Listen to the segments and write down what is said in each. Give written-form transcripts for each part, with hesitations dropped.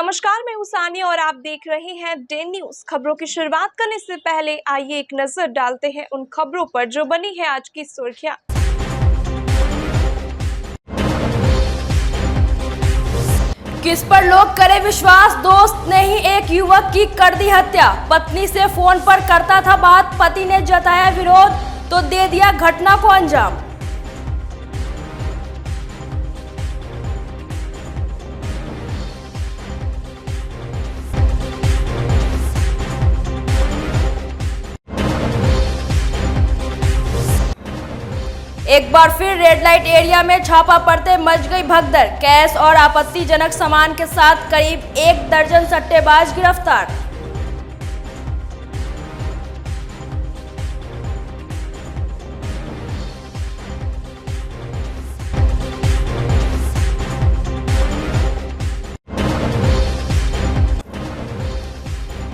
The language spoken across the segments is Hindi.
नमस्कार, मैं हूं सानिया और आप देख रहे हैं डे न्यूज। खबरों की शुरुआत करने से पहले आइए एक नजर डालते हैं उन खबरों पर जो बनी है आज की सुर्खियां। किस पर लोग करे विश्वास, दोस्त ने ही एक युवक की कर दी हत्या। पत्नी से फोन पर करता था बात, पति ने जताया विरोध तो दे दिया घटना को अंजाम। एक बार फिर रेड लाइट एरिया में छापा पड़ते मच गई भगदड़। कैश और आपत्तिजनक सामान के साथ करीब 1 दर्जन सट्टेबाज गिरफ्तार।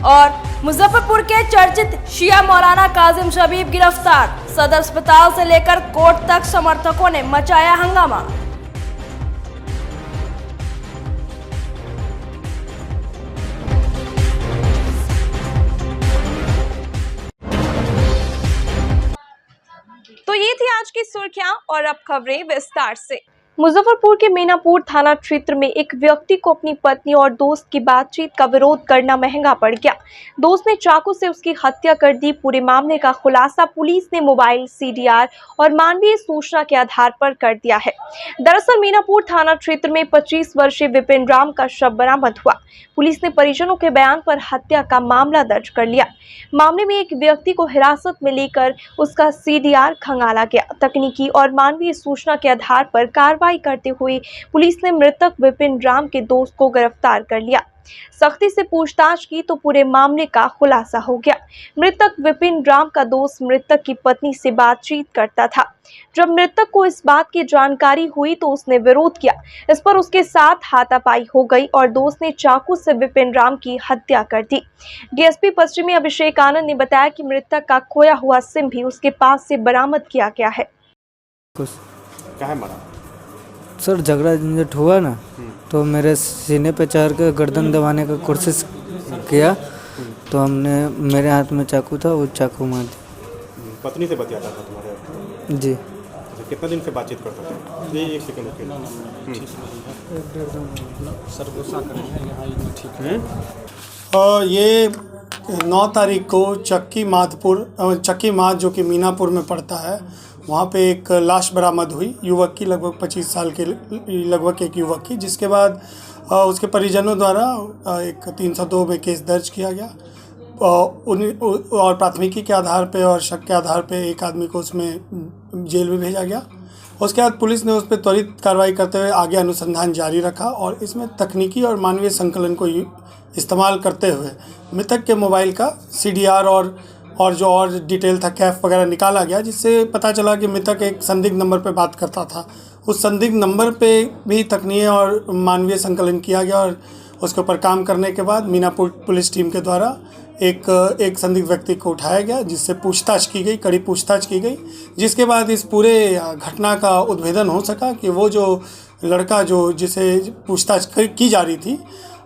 और मुजफ्फरपुर के चर्चित शिया मौलाना काजिम शबीब गिरफ्तार। सदर अस्पताल से लेकर कोर्ट तक समर्थकों ने मचाया हंगामा। तो ये थी आज की सुर्खियां और अब खबरें विस्तार से। मुजफ्फरपुर के मीनापुर थाना क्षेत्र में एक व्यक्ति को अपनी पत्नी और दोस्त की बातचीत का विरोध करना महंगा पड़ गया। दोस्त ने चाकू से उसकी हत्या कर दी। पूरे मामले का खुलासा पुलिस ने मोबाइल, सीडीआर और मानवीय सूचना के आधार पर कर दिया है। दरअसल मीनापुर थाना क्षेत्र में 25 वर्षीय विपिन राम का शव बरामद हुआ। पुलिस ने परिजनों के बयान पर हत्या का मामला दर्ज कर लिया। मामले में एक व्यक्ति को हिरासत में लेकर उसका सीडीआर खंगाला गया। तकनीकी और मानवीय सूचना के आधार पर कार्रवाई करते हुए पुलिस ने मृतक विपिन राम के दोस्त को गिरफ्तार कर लिया। सख्ती से पूछताछ की तो पूरे मामले का खुलासा हो गया। मृतक विपिन राम का दोस्त मृतक की पत्नी से बातचीत करता था। जब मृतक को इस बात की जानकारी हुई तो उसने विरोध किया। इस पर उसके साथ हाथापाई हो गई और दोस्त ने चाकू से विपिन राम की हत्या कर दी। डीएसपी पश्चिमी अभिषेक आनंद ने बताया कि मृतक का खोया हुआ सिम भी उसके पास से बरामद किया गया है। क्या है मारा? सर झगड़ा झंझट हुआ ना, तो मेरे सीने पे चढ़ के गर्दन दबाने का कोशिश किया, तो हमने मेरे हाथ में चाकू था, वो चाकू मार दी। पत्नी से बतियाता था तुम्हारे? जी। अच्छा, कितना दिन से बातचीत करता था? ये एक सेकंड रुकिए। सर गुस्सा करेंगे यहाँ ठीक है। ये 9 तारीख को चक्की माद जो कि मीनापुर में पड़ता है, वहाँ पे एक लाश बरामद हुई युवक की, लगभग 25 साल के लगभग एक युवक की, जिसके बाद उसके परिजनों द्वारा एक 302 में केस दर्ज किया गया और प्राथमिकी के आधार पे और शक के आधार पे एक आदमी को उसमें जेल में भेजा गया। उसके बाद पुलिस ने उस पर त्वरित कार्रवाई करते हुए आगे अनुसंधान जारी रखा और इसमें तकनीकी और मानवीय संकलन को इस्तेमाल करते हुए मृतक के मोबाइल का सीडीआर और जो और डिटेल था, कैफ वगैरह निकाला गया, जिससे पता चला कि मृतक एक संदिग्ध नंबर पर बात करता था। उस संदिग्ध नंबर पे भी तकनीकी और मानवीय संकलन किया गया और उसके ऊपर काम करने के बाद मीनापुर पुलिस टीम के द्वारा एक संदिग्ध व्यक्ति को उठाया गया, जिससे पूछताछ की गई, कड़ी पूछताछ की गई, जिसके बाद इस पूरे घटना का उद्भेदन हो सका कि वो जो लड़का जिसे पूछताछ की जा रही थी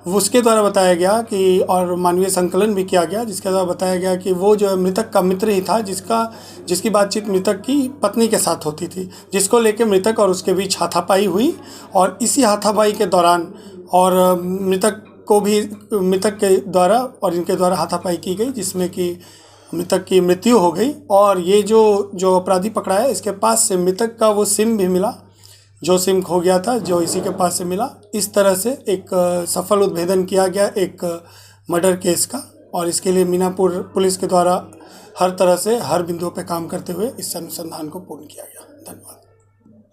उसके द्वारा बताया गया कि, और मानवीय संकलन भी किया गया, जिसके द्वारा बताया गया कि वो जो है मृतक का मित्र ही था, जिसकी बातचीत मृतक की पत्नी के साथ होती थी, जिसको लेकर मृतक और उसके बीच हाथापाई हुई और इसी हाथापाई के दौरान और मृतक के द्वारा और इनके द्वारा हाथापाई की गई, जिसमें कि मृतक की मृत्यु हो गई। और ये जो अपराधी पकड़ा है, इसके पास से मृतक का वो सिम भी मिला, जो सिम खो गया था, जो इसी के पास से मिला। इस तरह से एक सफल उद्भेदन किया गया एक मर्डर केस का, और इसके लिए मीनापुर पुलिस के द्वारा हर तरह से हर बिंदुओं पर काम करते हुए इस अनुसंधान को पूर्ण किया गया। धन्यवाद।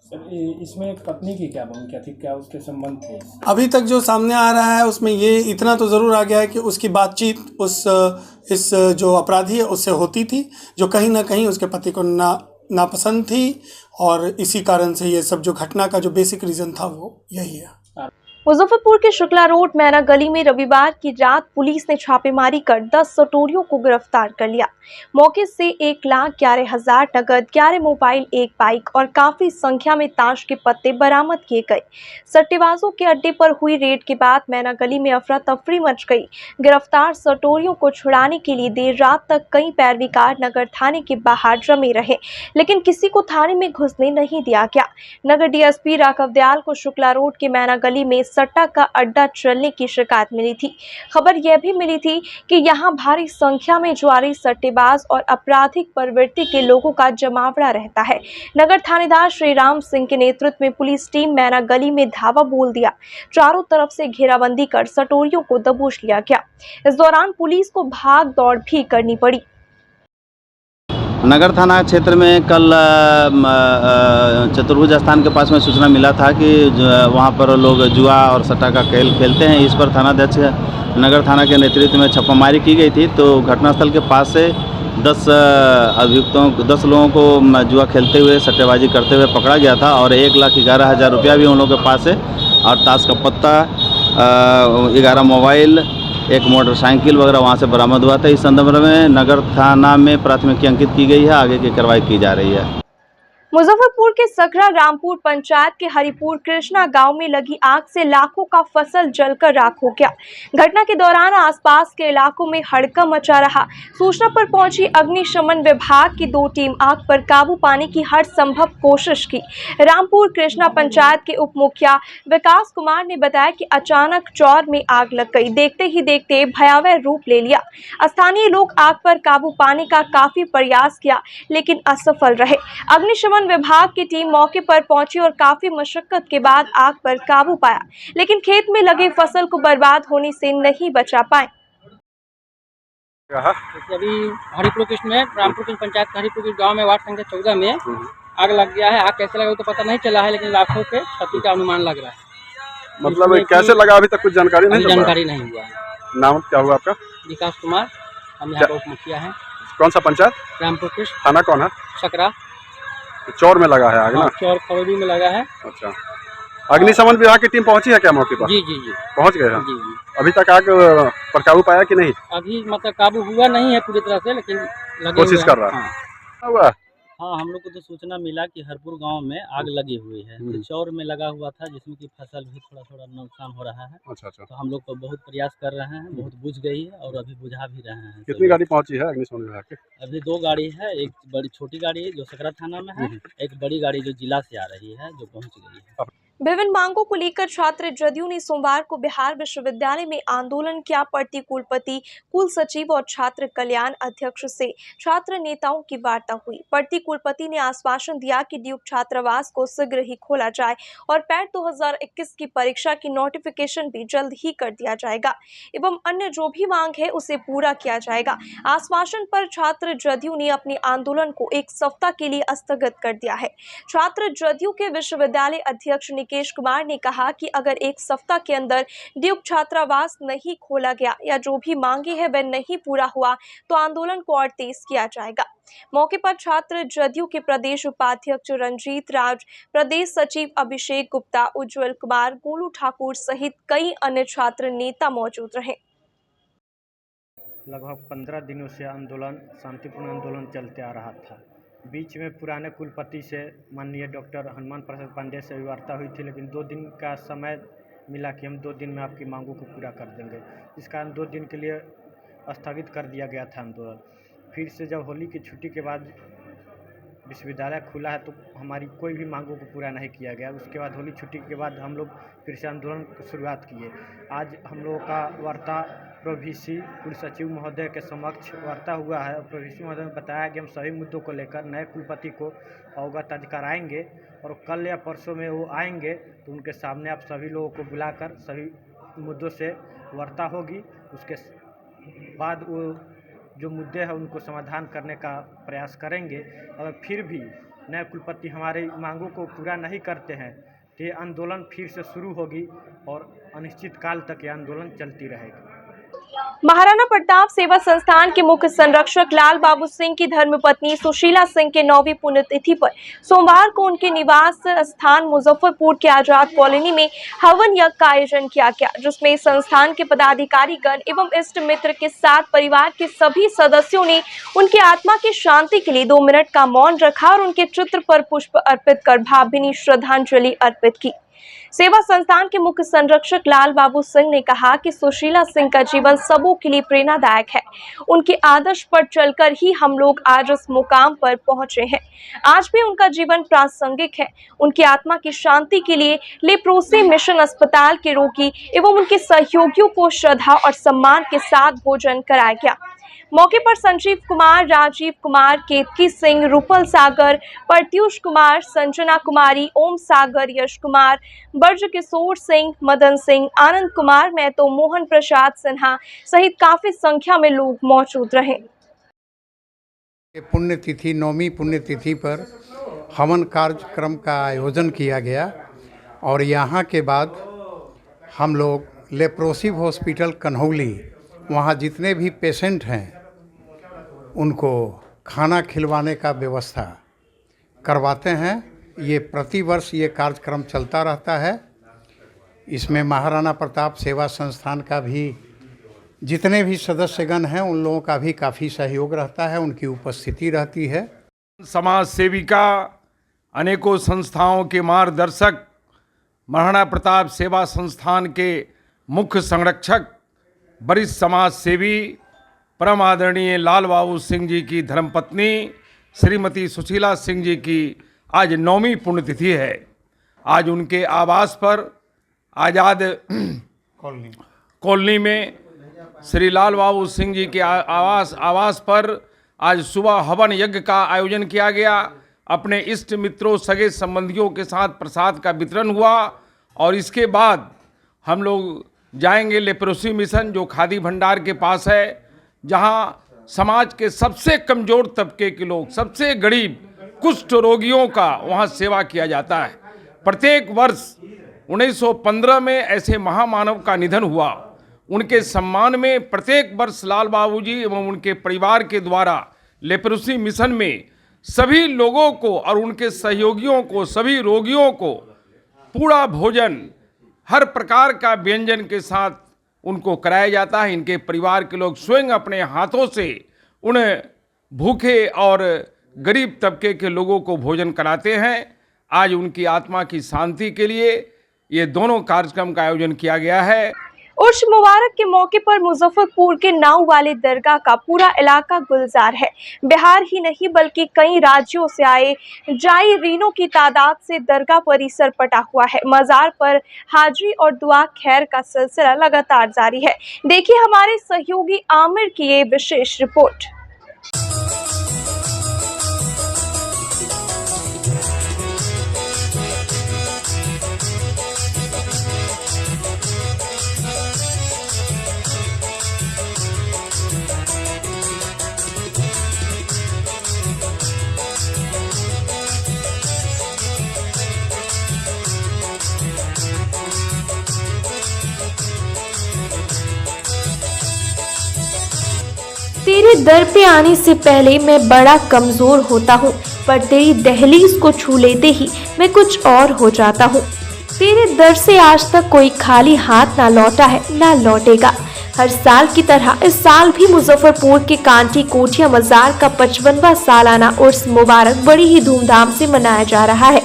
सर, इसमें भपत्नी की क्या भूमिका थी, क्या उसके संबंध थे? अभी तक जो सामने आ रहा है उसमें ये इतना तो ज़रूर आ गया है कि उसकी बातचीत इस जो अपराधी है उससे होती थी, जो कहीं ना कहीं उसके पति को नापसंद थी, और इसी कारण से ये सब जो घटना का जो बेसिक रीज़न था वो यही है। मुजफ्फरपुर के शुक्ला रोड मैना गली में रविवार की रात पुलिस ने छापेमारी कर 10 सटोरियों को गिरफ्तार कर लिया। मौके से 1,11,000 नगद, 11 मोबाइल, एक बाइक और काफी संख्या में ताश के पत्ते बरामद किए गए। सट्टेबाजों के अड्डे पर हुई रेड के बाद मैना गली में अफरा तफरी मच गई। गिरफ्तार सटोरियों को छुड़ाने के लिए देर रात तक कई पैरवीकार नगर थाने के बाहर जमे रहे, लेकिन किसी को थाने में घुसने नहीं दिया गया। नगर डीएसपी राघव दयाल को शुक्ला रोड के मैना गली में सट्टा का अड्डा चलने की शिकायत मिली थी। खबर यह भी मिली थी कि यहां भारी संख्या में जुआरी, सट्टेबाज और आपराधिक प्रवृत्ति के लोगों का जमावड़ा रहता है। नगर थानेदार श्री राम सिंह के नेतृत्व में पुलिस टीम मैना गली में धावा बोल दिया। चारों तरफ से घेराबंदी कर सटोरियों को दबोच लिया गया। इस दौरान पुलिस को भाग दौड़ भी करनी पड़ी। नगर थाना क्षेत्र में कल चतुर्भुज स्थान के पास में सूचना मिला था कि वहाँ पर लोग जुआ और सट्टा का खेल खेलते हैं। इस पर थानाध्यक्ष नगर थाना के नेतृत्व में छापामारी की गई थी। तो घटनास्थल के पास से 10 लोगों को जुआ खेलते हुए, सट्टेबाजी करते हुए पकड़ा गया था और 1,11,000 रुपया भी उन लोगों के पास है और ताश का पत्ता, 11 मोबाइल, एक मोटरसाइकिल वगैरह वहाँ से बरामद हुआ था। इस संदर्भ में नगर थाना में प्राथमिकी अंकित की गई है, आगे की कार्रवाई की जा रही है। मुजफ्फरपुर के सकरा रामपुर पंचायत के हरिपुर कृष्णा गांव में लगी आग से लाखों का फसल जलकर राख हो गया। घटना के दौरान आसपास के इलाकों में हड़कंप मचा रहा। सूचना पर पहुंची अग्निशमन विभाग की 2 टीम आग पर काबू पाने की हर संभव कोशिश की। रामपुर कृष्णा पंचायत के उप मुखिया विकास कुमार ने बताया कि अचानक चौर में आग लग गई। देखते ही देखते भयावह रूप ले लिया। स्थानीय लोग आग पर काबू पाने का काफी प्रयास किया, लेकिन असफल रहे। अग्निशमन विभाग की टीम मौके पर पहुंची और काफी मशक्कत के बाद आग पर काबू पाया, लेकिन खेत में लगे फसल को बर्बाद होने से नहीं बचा पाए। अभी हरिपुर कृष्ण में रामपुर कृष्ण पंचायत हरिपुर कृष्ण गांव में वार्ड संख्या 14 में आग लग गया है। आग कैसे लगा तो पता नहीं चला है, लेकिन लाखों के क्षति का अनुमान लग रहा है। मतलब कैसे लगा अभी तक कुछ जानकारी नहीं हुआ है। नाम क्या हुआ आपका? विकास कुमार, हम यहाँ उप मुखिया हैं। कौन सा पंचायत? रामपुर कृष्ण। थाना कौन है? सकरा। चौर में लगा है आग ना? चौर खरोड़ी में लगा है। अच्छा, अग्निशमन विभाग की टीम पहुंची है क्या मौके पर? जी पहुंच गए हैं। जी। अभी तक आग पर काबू पाया कि नहीं? अभी मतलब काबू हुआ नहीं है पूरी तरह से, लेकिन कोशिश कर रहा है। हुआ? हाँ, हम लोग को तो सूचना मिला कि हरपुर गांव में आग लगी हुई है। तो चौर में लगा हुआ था, जिसमें कि फसल भी थोड़ा नुकसान हो रहा है। अच्छा। तो हम लोग को बहुत प्रयास कर रहे हैं, बहुत बुझ गई है और अभी बुझा भी रहे हैं। कितनी गाड़ी पहुंची है अग्निशमन विभाग के? अभी 2 गाड़ी है, एक बड़ी छोटी गाड़ी है जो सकरा थाना में है, एक बड़ी गाड़ी जो जिला से आ रही है जो पहुँच गई है। विभिन्न मांगों को लेकर छात्र जदयू ने सोमवार को बिहार विश्वविद्यालय में आंदोलन किया। प्रति कुलपति, कुल सचिव और छात्र कल्याण अध्यक्ष से छात्र नेताओं की वार्ता हुई। प्रति कुलपति ने आश्वासन दिया कि ड्यूक छात्रावास को शीघ्र ही खोला जाए और पैट 2021 की परीक्षा की नोटिफिकेशन भी जल्द ही कर दिया जाएगा एवं अन्य जो भी मांग है उसे पूरा किया जाएगा। आश्वासन पर छात्र जदयू ने अपने आंदोलन को 1 सप्ताह के लिए स्थगित कर दिया है। छात्र जदयू के विश्वविद्यालय अध्यक्ष निकेश कुमार ने कहा कि अगर 1 सप्ताह के अंदर ड्यूक छात्रावास नहीं खोला गया या जो भी मांगे है वह नहीं पूरा हुआ तो आंदोलन को और तेज किया जाएगा। मौके पर छात्र जदयू के प्रदेश उपाध्यक्ष रंजीत राज, प्रदेश सचिव अभिषेक गुप्ता, उज्जवल कुमार, गोलू ठाकुर सहित कई अन्य छात्र नेता मौजूद रहे। लगभग 15 दिनों से आंदोलन, शांतिपूर्ण आंदोलन चलते आ रहा था। बीच में पुराने कुलपति से माननीय डॉक्टर हनुमान प्रसाद पांडे से वार्ता हुई थी, लेकिन 2 दिन का समय मिला कि हम 2 दिन में आपकी मांगों को पूरा कर देंगे। इस कारण 2 दिन के लिए स्थगित कर दिया गया था आंदोलन। फिर से जब होली की छुट्टी के बाद विश्वविद्यालय खुला है तो हमारी कोई भी मांगों को पूरा नहीं किया गया। उसके बाद होली छुट्टी के बाद हम लोग फिर से आंदोलन की शुरुआत किए। आज हम लोगों का वार्ता प्रोवीसी कुल सचिव महोदय के समक्ष वार्ता हुआ है। प्रोवीसी महोदय ने बताया कि हम सभी मुद्दों को लेकर नए कुलपति को अवगत कराएंगे और कल या परसों में वो आएंगे तो उनके सामने आप सभी लोगों को बुलाकर सभी मुद्दों से वार्ता होगी। उसके बाद वो जो मुद्दे हैं उनको समाधान करने का प्रयास करेंगे। अगर फिर भी नए कुलपति हमारी मांगों को पूरा नहीं करते हैं तो ये आंदोलन फिर से शुरू होगी और अनिश्चित काल तक ये आंदोलन चलती रहेगी। महाराणा प्रताप सेवा संस्थान के मुख्य संरक्षक लाल बाबू सिंह की धर्मपत्नी सुशीला सिंह के 9वीं पुण्यतिथि पर सोमवार को उनके निवास स्थान मुजफ्फरपुर के आजाद कॉलोनी में हवन यज्ञ का आयोजन किया गया, जिसमें संस्थान के पदाधिकारी गण एवं इष्ट मित्र के साथ परिवार के सभी सदस्यों ने उनकी आत्मा की शांति के लिए 2 मिनट का मौन रखा और उनके चित्र पर पुष्प अर्पित कर भावभीनी श्रद्धांजलि अर्पित की। सेवा संस्थान के मुख्य संरक्षक लाल बाबू सिंह ने कहा कि सुशीला सिंह का जीवन सबों के लिए प्रेरणादायक है। उनके आदर्श पर चलकर ही हम लोग आज इस मुकाम पर पहुंचे हैं। आज भी उनका जीवन प्रासंगिक है। उनकी आत्मा की शांति के लिए लेप्रोसी मिशन अस्पताल के रोगी एवं उनके सहयोगियों को श्रद्धा और सम्मान के साथ भोजन कराया गया। मौके पर संजीव कुमार, राजीव कुमार, केतकी सिंह, रूपल सागर, प्रत्युष कुमार, संजना कुमारी, ओम सागर, यश कुमार, ब्रज किशोर सिंह, मदन सिंह, आनंद कुमार महतो, मोहन प्रसाद सिन्हा सहित काफी संख्या में लोग मौजूद रहे। पुण्यतिथि 9वीं पुण्यतिथि पर हवन कार्यक्रम का आयोजन किया गया और यहाँ के बाद हम लोग लेप्रोसी हॉस्पिटल कन्हौली, वहाँ जितने भी पेशेंट हैं उनको खाना खिलवाने का व्यवस्था करवाते हैं। ये प्रतिवर्ष ये कार्यक्रम चलता रहता है। इसमें महाराणा प्रताप सेवा संस्थान का भी जितने भी सदस्यगण हैं उन लोगों का भी काफ़ी सहयोग रहता है, उनकी उपस्थिति रहती है। समाज सेविका, अनेकों संस्थाओं के मार्गदर्शक, महाराणा प्रताप सेवा संस्थान के मुख्य संरक्षक, वरिष्ठ समाज सेवी परम आदरणीय लाल बाबू सिंह जी की धर्मपत्नी श्रीमती सुशीला सिंह जी की आज 9वीं पुण्यतिथि है। आज उनके आवास पर आज़ाद कॉलोनी में श्री लाल बाबू सिंह जी के आवास पर आज सुबह हवन यज्ञ का आयोजन किया गया। अपने इष्ट मित्रों, सगे संबंधियों के साथ प्रसाद का वितरण हुआ और इसके बाद हम लोग जाएंगे लेप्रोसी मिशन जो खादी भंडार के पास है, जहां समाज के सबसे कमज़ोर तबके के लोग, सबसे गरीब कुष्ठ रोगियों का वहां सेवा किया जाता है। प्रत्येक वर्ष 1915 में ऐसे महामानव का निधन हुआ। उनके सम्मान में प्रत्येक वर्ष लाल बाबू जी एवं उनके परिवार के द्वारा लेप्रोसी मिशन में सभी लोगों को और उनके सहयोगियों को, सभी रोगियों को पूरा भोजन हर प्रकार का व्यंजन के साथ उनको कराया जाता है। इनके परिवार के लोग स्वयं अपने हाथों से उन भूखे और गरीब तबके के लोगों को भोजन कराते हैं। आज उनकी आत्मा की शांति के लिए ये दोनों कार्यक्रम का आयोजन किया गया है। उर्स मुबारक के मौके पर मुजफ्फरपुर के नाव वाले दरगाह का पूरा इलाका गुलजार है। बिहार ही नहीं बल्कि कई राज्यों से आए जायरीनों की तादाद से दरगाह परिसर पटा हुआ है। मजार पर हाजिरी और दुआ खैर का सिलसिला लगातार जारी है। देखिए हमारे सहयोगी आमिर की ये विशेष रिपोर्ट। तेरे दर पे आने से पहले मैं बड़ा कमजोर होता हूँ, पर तेरी दहलीज को छू लेते ही मैं कुछ और हो जाता हूँ। तेरे दर से आज तक कोई खाली हाथ ना लौटा है, ना लौटेगा। हर साल की तरह इस साल भी मुजफ्फरपुर के कांटी कोठिया मजार का 55वां सालाना उर्स मुबारक बड़ी ही धूमधाम से मनाया जा रहा है।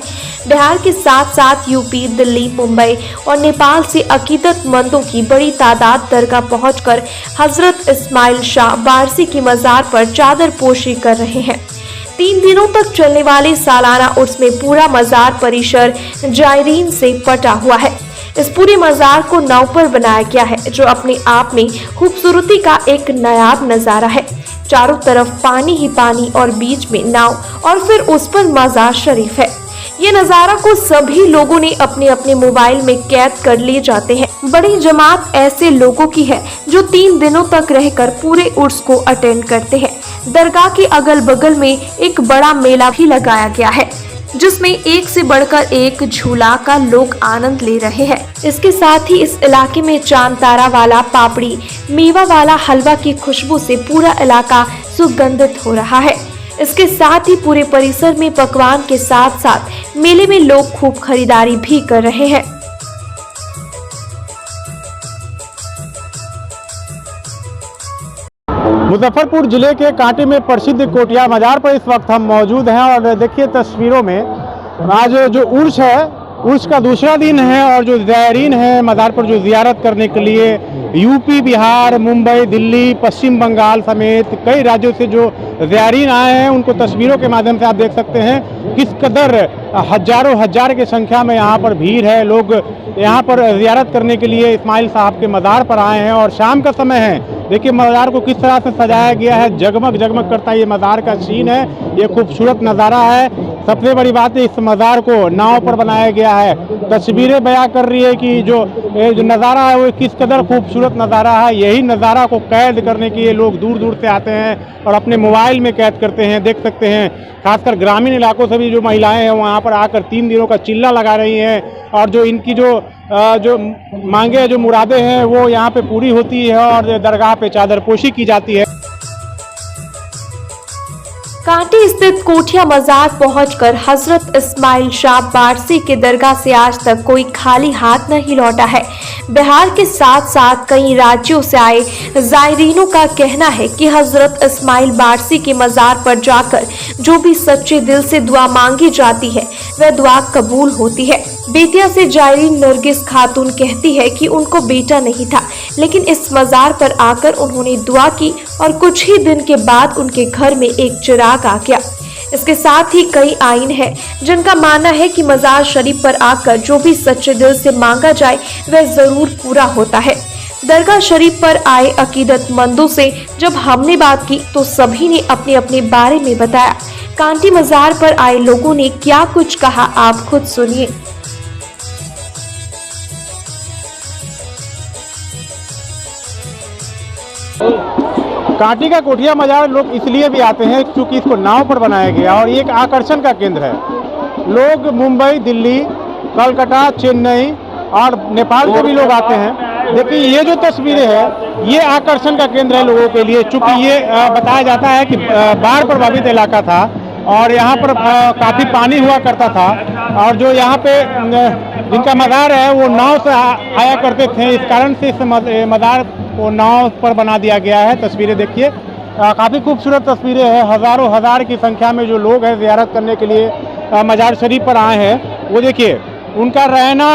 बिहार के साथ साथ यूपी, दिल्ली, मुंबई और नेपाल से अकीदतमंदों की बड़ी तादाद दरगाह पहुंचकर हजरत इस्माइल शाह वारसी की मजार पर चादर पोशी कर रहे हैं। 3 दिनों तक चलने वाले सालाना उर्स में पूरा मजार परिसर जायरीन से पटा हुआ है। इस पूरे मजार को नाव पर बनाया गया है, जो अपने आप में खूबसूरती का एक नायाब नजारा है। चारों तरफ पानी ही पानी और बीच में नाव और फिर उस पर मजार शरीफ है। ये नजारा को सभी लोगों ने अपने अपने मोबाइल में कैद कर लिए जाते हैं। बड़ी जमात ऐसे लोगों की है जो 3 दिनों तक रहकर पूरे उर्स को अटेंड करते हैं। दरगाह के अगल बगल में एक बड़ा मेला भी लगाया गया है। जिसमें एक से बढ़कर एक झूला का लोग आनंद ले रहे हैं। इसके साथ ही इस इलाके में चांद तारा वाला पापड़ी, मेवा वाला हलवा की खुशबू से पूरा इलाका सुगंधित हो रहा है। इसके साथ ही पूरे परिसर में पकवान के साथ साथ मेले में लोग खूब खरीदारी भी कर रहे हैं। मुजफ्फरपुर जिले के कांटी में प्रसिद्ध कोटिया मजार पर इस वक्त हम मौजूद हैं और देखिए तस्वीरों में आज जो उर्स है, उर्स का दूसरा दिन है और जो ज़ायरीन है मज़ार पर जो ज़ियारत करने के लिए यूपी, बिहार, मुंबई, दिल्ली, पश्चिम बंगाल समेत कई राज्यों से जो ज़ायरीन आए हैं उनको तस्वीरों के माध्यम से आप देख सकते हैं किस कदर हजारों हजार की संख्या में यहाँ पर भीड़ है। लोग यहाँ पर ज़ियारत करने के लिए इस्माइल साहब के मज़ार पर आए हैं और शाम का समय है। देखिए मज़ार को किस तरह से सजाया गया है, जगमग जगमग करता ये मज़ार का सीन है, ये खूबसूरत नज़ारा है। सबसे बड़ी बात है इस मज़ार को नाव पर बनाया गया है। तस्वीरें बयां कर रही है कि जो नज़ारा है वो किस कदर खूबसूरत नज़ारा है। यही नज़ारा को कैद करने के लिए लोग दूर दूर से आते हैं और अपने मोबाइल में कैद करते हैं। देख सकते हैं खासकर ग्रामीण इलाकों से भी जो महिलाएं हैं वहाँ पर आकर 3 दिनों का चिल्ला लगा रही हैं और जो इनकी जो मांगे, जो मुरादें हैं वो यहाँ पे पूरी होती है और दरगाह पे चादरपोशी की जाती है। कांटी स्थित कोठिया मजार पहुंचकर हजरत इस्माइल शाह बारसी के दरगाह से आज तक कोई खाली हाथ नहीं लौटा है। बिहार के साथ साथ कई राज्यों से आए ज़ायरीनों का कहना है कि हजरत इस्माइल बारसी के मजार पर जाकर जो भी सच्चे दिल से दुआ मांगी जाती है वह दुआ कबूल होती है। बेतिया से ज़ायरीन नरगिस खातून कहती है कि उनको बेटा नहीं था, लेकिन इस मजार पर आकर उन्होंने दुआ की और कुछ ही दिन के बाद उनके घर में एक चिराग आ गया। इसके साथ ही कई आइन है जिनका मानना है कि मजार शरीफ पर आकर जो भी सच्चे दिल से मांगा जाए वह जरूर पूरा होता है। दरगाह शरीफ पर आए अकीदतमंदों से जब हमने बात की तो सभी ने अपने अपने बारे में बताया। कांटी मजार पर आए लोगों ने क्या कुछ कहा आप खुद सुनिए। कांटी का कोठिया मजार लोग इसलिए भी आते हैं क्योंकि इसको नाव पर बनाया गया और ये एक आकर्षण का केंद्र है। लोग मुंबई, दिल्ली, कलकत्ता, चेन्नई और नेपाल से भी लोग आते हैं। देखिए ये जो तस्वीरें हैं ये आकर्षण का केंद्र है लोगों के लिए, चूँकि ये बताया जाता है कि बाढ़ प्रभावित इलाका था और यहाँ पर काफ़ी पानी हुआ करता था और जो यहाँ पे जिनका मज़ार है वो नाव से आया करते थे। इस कारण से इस मज़ार को नाव पर बना दिया गया है। तस्वीरें देखिए काफ़ी खूबसूरत तस्वीरें हैं। हज़ारों हज़ार की संख्या में जो लोग हैं ज़ियारत करने के लिए मज़ार शरीफ पर आए हैं। वो देखिए उनका रहना,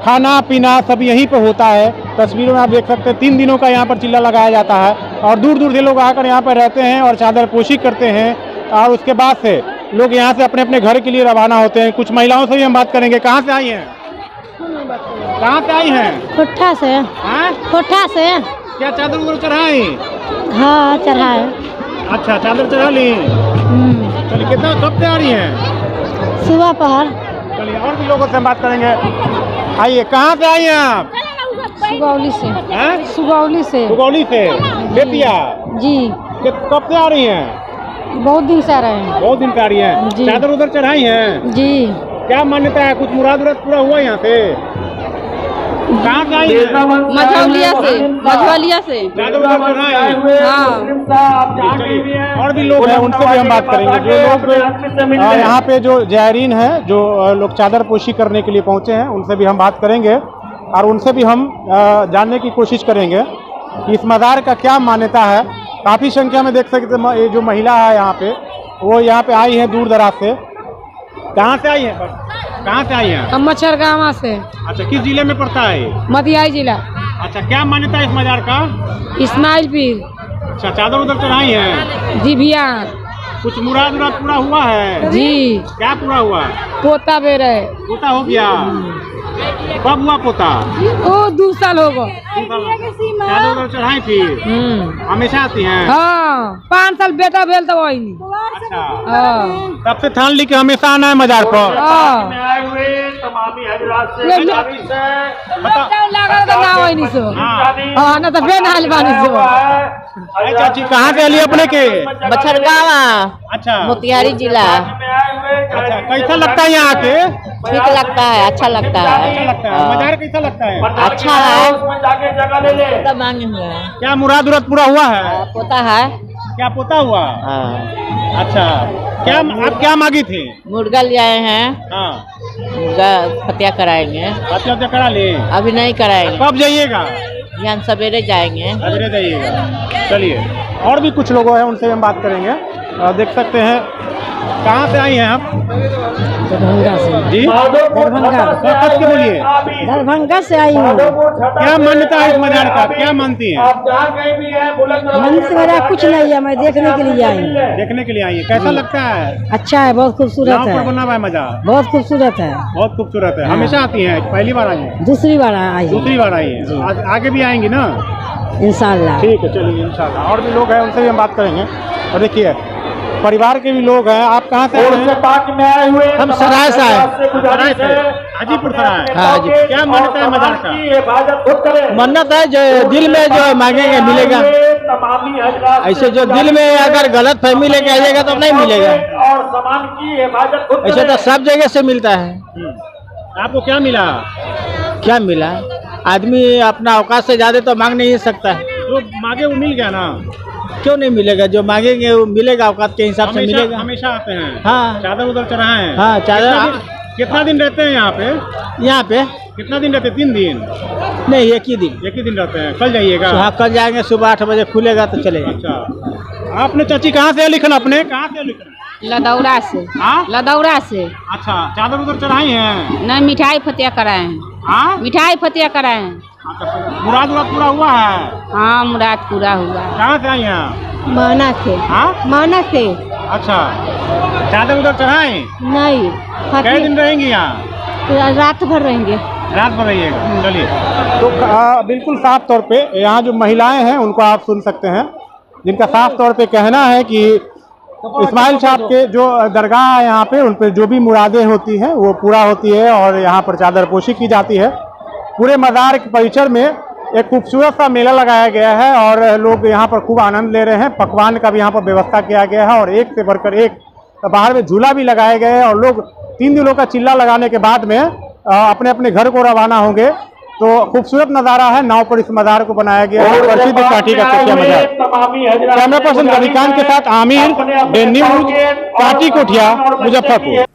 खाना पीना सब यहीं पर होता है। तस्वीरों में आप देख सकते हैं 3 दिनों का यहाँ पर चिल्ला लगाया जाता है और दूर दूर से लोग आकर यहाँ पर रहते हैं और चादरपोशी करते हैं और उसके बाद से लोग यहाँ से अपने अपने घर के लिए रवाना होते हैं। कुछ महिलाओं से भी हम बात करेंगे। कहाँ से आई हैं? कहाँ से आई हैं? कोठा से। हाँ? कोठा से। क्या चादर उधर चढ़ाई? हाँ चढ़ाए। अच्छा चादर चढ़ा ली। चलिए कितना कब से आ रही हैं? सुबह पहर। चलिए और भी लोगों से हम बात करेंगे। आइए कहाँ से आई हैं आप? सुगौली से। हैं? सुगौली से। सुगौली से बेतिया जी। कब से आ रही हैं? बहुत दिन से आ रहे हैं। बहुत दिन से आ रही हैं। चादर उधर चढ़ाई हैं? जी। क्या मान्यता है? कुछ मुराद पूरा हुआ यहाँ से? कहाँ से आई हैं? मझौलिया से। मझौलिया से। चादर उधर चढ़ाई? हाँ। और भी लोग हैं उनसे भी हम बात करेंगे। जो लोग यहाँ पे जो ज़ायरीन हैं, जो लोग चादरपोशी करने के लिए पहुँचे हैं, उनसे भी हम बात करेंगे और उनसे भी हम जानने की कोशिश करेंगे कि इस मज़ार का क्या मान्यता है। काफ़ी संख्या में देख सकते हैं ये जो महिला है यहाँ पे, वो यहाँ पे आई है दूर दराज से। कहाँ से आई है? कहाँ से आई हैं? हम मच्छरगामा से। अच्छा किस जिले में पड़ता है? मधियाई जिला। अच्छा क्या मान्यता है इस मजार का? इस्माइल पीर। अच्छा चादर उधर चढ़ाई हैं? जी भैया। कुछ मुराद पूरा हुआ है? जी। क्या पूरा हुआ? पोता बेर है। पोता हो गया? कब हुआ पोता? ओ 2 साल हो गए। चादर उधर चढ़ाई फिर? हमेशा आती हैं? हाँ 5 साल बेटा भेल तो वही। अच्छा तब से ठान ली कि हमेशा आना है मजार पर? अरे चाची कहाँ से लिए अपने के? बछरगावा, अच्छा मोतिहारी जिला। अच्छा, कैसा लगता है यहाँ आके? ठीक लगता है, अच्छा लगता है। अच्छा लगता है। मजार कैसा लगता है? अच्छा है। तो मांगे हुए हैं। क्या मुराद उराद पूरा हुआ है? पोता है। क्या पोता हुआ? अच्छा, क्या आप क्या मांगी थी? मुर्गा ले आए हैं। हाँ, मुर्गा फतिया कराएंगे। फतिया करा ले? अभी नहीं कराएंगे। कब जाइएगा? यहाँ सवेरे जाएंगे। सवेरे जाइएगा। चलिए, और भी कुछ लोग हैं, उनसे हम बात करेंगे। देख सकते हैं, कहाँ से आई हैं आप? दरभंगा से जी, दरभंगा। कब के बोलिए? दरभंगा से आई हूँ। क्या मान्यता है इस मजार का? क्या मानती हैं? मन से मेरा कुछ नहीं है, मैं देखने के लिए आई हूँ। देखने के लिए आई है। कैसा लगता है? अच्छा है, बहुत खूबसूरत गाँव पर है। बना हुआ है मजार, बहुत खूबसूरत है। बहुत खूबसूरत है। हमेशा आती हैं? पहली बार आई हैं? दूसरी बार आई हूँ। दूसरी बार आई है। आगे भी आएंगी ना? इंशाल्लाह। ठीक है, चलिए इंशाल्लाह। और भी लोग हैं, उनसे भी हम बात करेंगे। और देखिए, परिवार के भी लोग हैं। आप कहाँ से आए हुए? हम सराय से आए। सराय से? हाजीपुर सराय। हाँ जी। क्या मान्यता है मजार का? मन्नत है, जो दिल में जो मांगेंगे मिलेगा। ऐसे जो दिल में अगर गलत फहमी लेके आइएगा तो नहीं मिलेगा। ऐसे तो सब जगह से मिलता है। आपको क्या मिला? क्या मिला? आदमी अपना औकात से ज्यादा तो मांग नहीं सकता है। जो मांगे वो मिल गया ना? क्यों नहीं मिलेगा? जो मांगेंगे वो मिलेगा, औकात के हिसाब से मिलेगा। हमेशा आते हैं? हाँ। चादर उधर चढ़ाए हैं? हाँ, चादर। कितना दिन रहते हैं यहाँ पे? यहाँ पे कितना दिन रहते हैं? 3 दिन? नहीं, एक ही दिन। एक ही दिन रहते हैं। कल जाइएगा? हाँ, कल जाएंगे। सुबह 8 बजे खुलेगा तो चलेगा। अच्छा, आपने चाची कहाँ से लिखना? अपने कहाँ से लिखना? लदौरा से। हाँ, लदौरा से। अच्छा, चादर उधर चढ़ाई हैं? नहीं, मिठाई फतिया कराए हैं। हाँ, मिठाई फतिया कराए हैं। मुराद उराद पूरा हुआ है? हाँ, मुराद पूरा हुआ। कहाँ से आई हैं? माना से। हाँ, माना से। अच्छा, चादर उधर चढ़ाए? नहीं, कई दिन रहेंगी यहाँ? रात भर रहेंगे। रात भर रहिएगा। चलिए, तो बिल्कुल साफ तौर पे यहाँ जो महिलाएं हैं उनको आप सुन सकते हैं, जिनका साफ तौर पे कहना है कि इस्माइल साहब के जो दरगाह है यहाँ पे, उन पे जो भी मुरादें होती हैं वो पूरा होती है और यहाँ पर चादरपोशी की जाती है। पूरे मज़ार के परिसर में एक खूबसूरत सा मेला लगाया गया है और लोग यहाँ पर खूब आनंद ले रहे हैं। पकवान का भी यहाँ पर व्यवस्था किया गया है और एक से बढ़कर एक बाहर में झूला भी लगाए गए हैं और लोग 3 दिनों का चिल्ला लगाने के बाद में अपने अपने घर को रवाना होंगे। तो खूबसूरत नज़ारा है। नाव पर इस मज़ार को बनाया गया है, प्रसिद्ध काठी का कोठिया मज़ार। कैमरा पर्सन रविकांत के साथ आमिर, डे न्यूज, काठी कोठिया, मुजफ्फरपुर।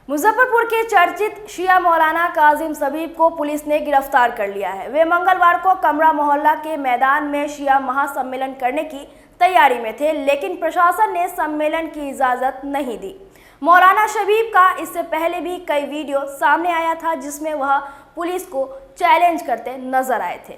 मुजफ्फरपुर के चर्चित शिया मौलाना काजिम सबीब को पुलिस ने गिरफ्तार कर लिया है। वे मंगलवार को कमरा मोहल्ला के मैदान में शिया महासम्मेलन करने की तैयारी में थे, लेकिन प्रशासन ने सम्मेलन की इजाजत नहीं दी। मौलाना शबीब का इससे पहले भी कई वीडियो सामने आया था जिसमें वह पुलिस को चैलेंज करते नजर आए थे।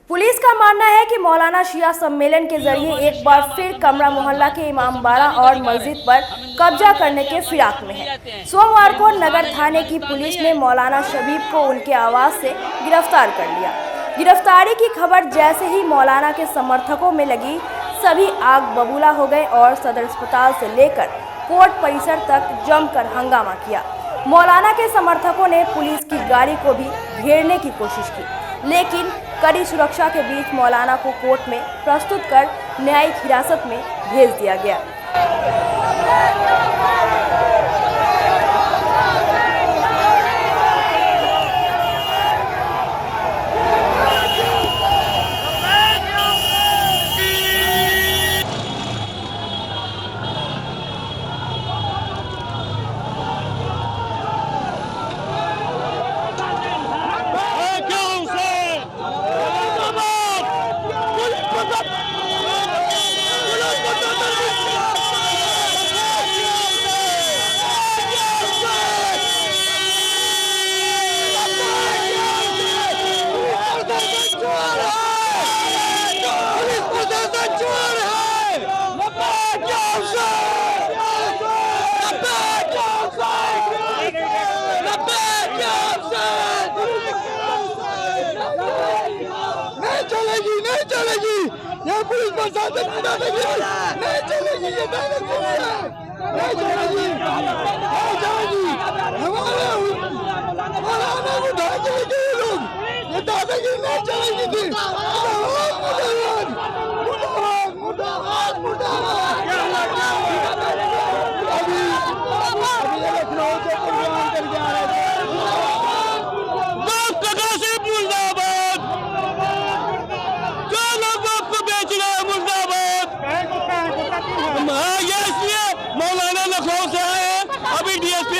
पुलिस का मानना है कि मौलाना शिया सम्मेलन के जरिए एक बार फिर कमरा मोहल्ला के इमामबाड़ा और मस्जिद पर कब्जा करने के फिराक में है। सोमवार को नगर थाने की पुलिस ने मौलाना शबीब को उनके आवास से गिरफ्तार कर लिया। गिरफ्तारी की खबर जैसे ही मौलाना के समर्थकों में लगी, सभी आग बबूला हो गए और सदर अस्पताल से लेकर कोर्ट परिसर तक जमकर हंगामा किया। मौलाना के समर्थकों ने पुलिस की गाड़ी को भी घेरने की कोशिश की, लेकिन कड़ी सुरक्षा के बीच मौलाना को कोर्ट में प्रस्तुत कर न्यायिक हिरासत में भेज दिया गया। पुलिस प्रशासन की दादागिरी नहीं चलेगी, ये दादागिरी है, नहीं चलेगी, नहीं चलेगी। हमारे मौलाना उठा के लेके ये लोग, ये दादागिरी नहीं चलेगी थी।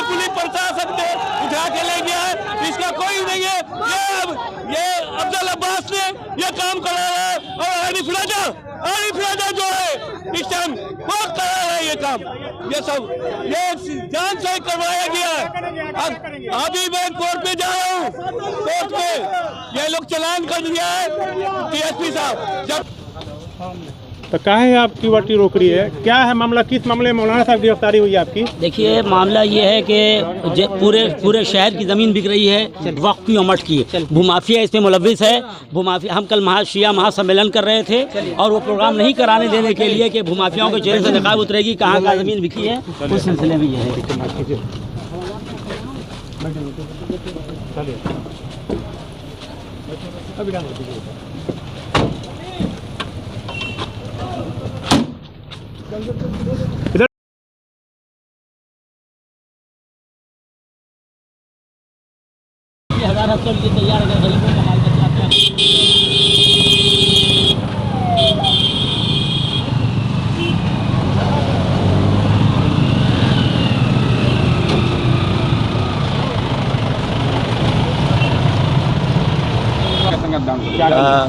पुलिस प्रशासन ने उठा के ले गया है, इसका कोई नहीं है। ये अफजल अब्बास ने ये काम करा है और आरिफ राजा जो है इस टाइम वो कर रहा है ये काम। ये सब ये जान से करवाया गया है। अभी मैं कोर्ट में जा रहा हूँ, कोर्ट में ये लोग चालान कर दिया है DSP साहब। जब तो काहे आपकी वाटी रोक रही है, क्या है मामला, किस मामले में मौलाना साहब गिरफ्तारी हुई है आपकी? देखिए मामला ये है कि पूरे शहर की ज़मीन बिक रही है वक्फ की और मठ की। भूमाफिया इसमें मुलविस है। भूमाफिया, हम कल शिया महासम्मेलन कर रहे थे और वो प्रोग्राम नहीं कराने देने के लिए कि भूमाफियाओं के चेहरे से नकाब उतरेगी, कहाँ कहाँ ज़मीन बिकी है, उस सिलसिले में ये है। इधर हजार हफ्ते के तैयार अगर गरीबों का हाल बचाते हैं।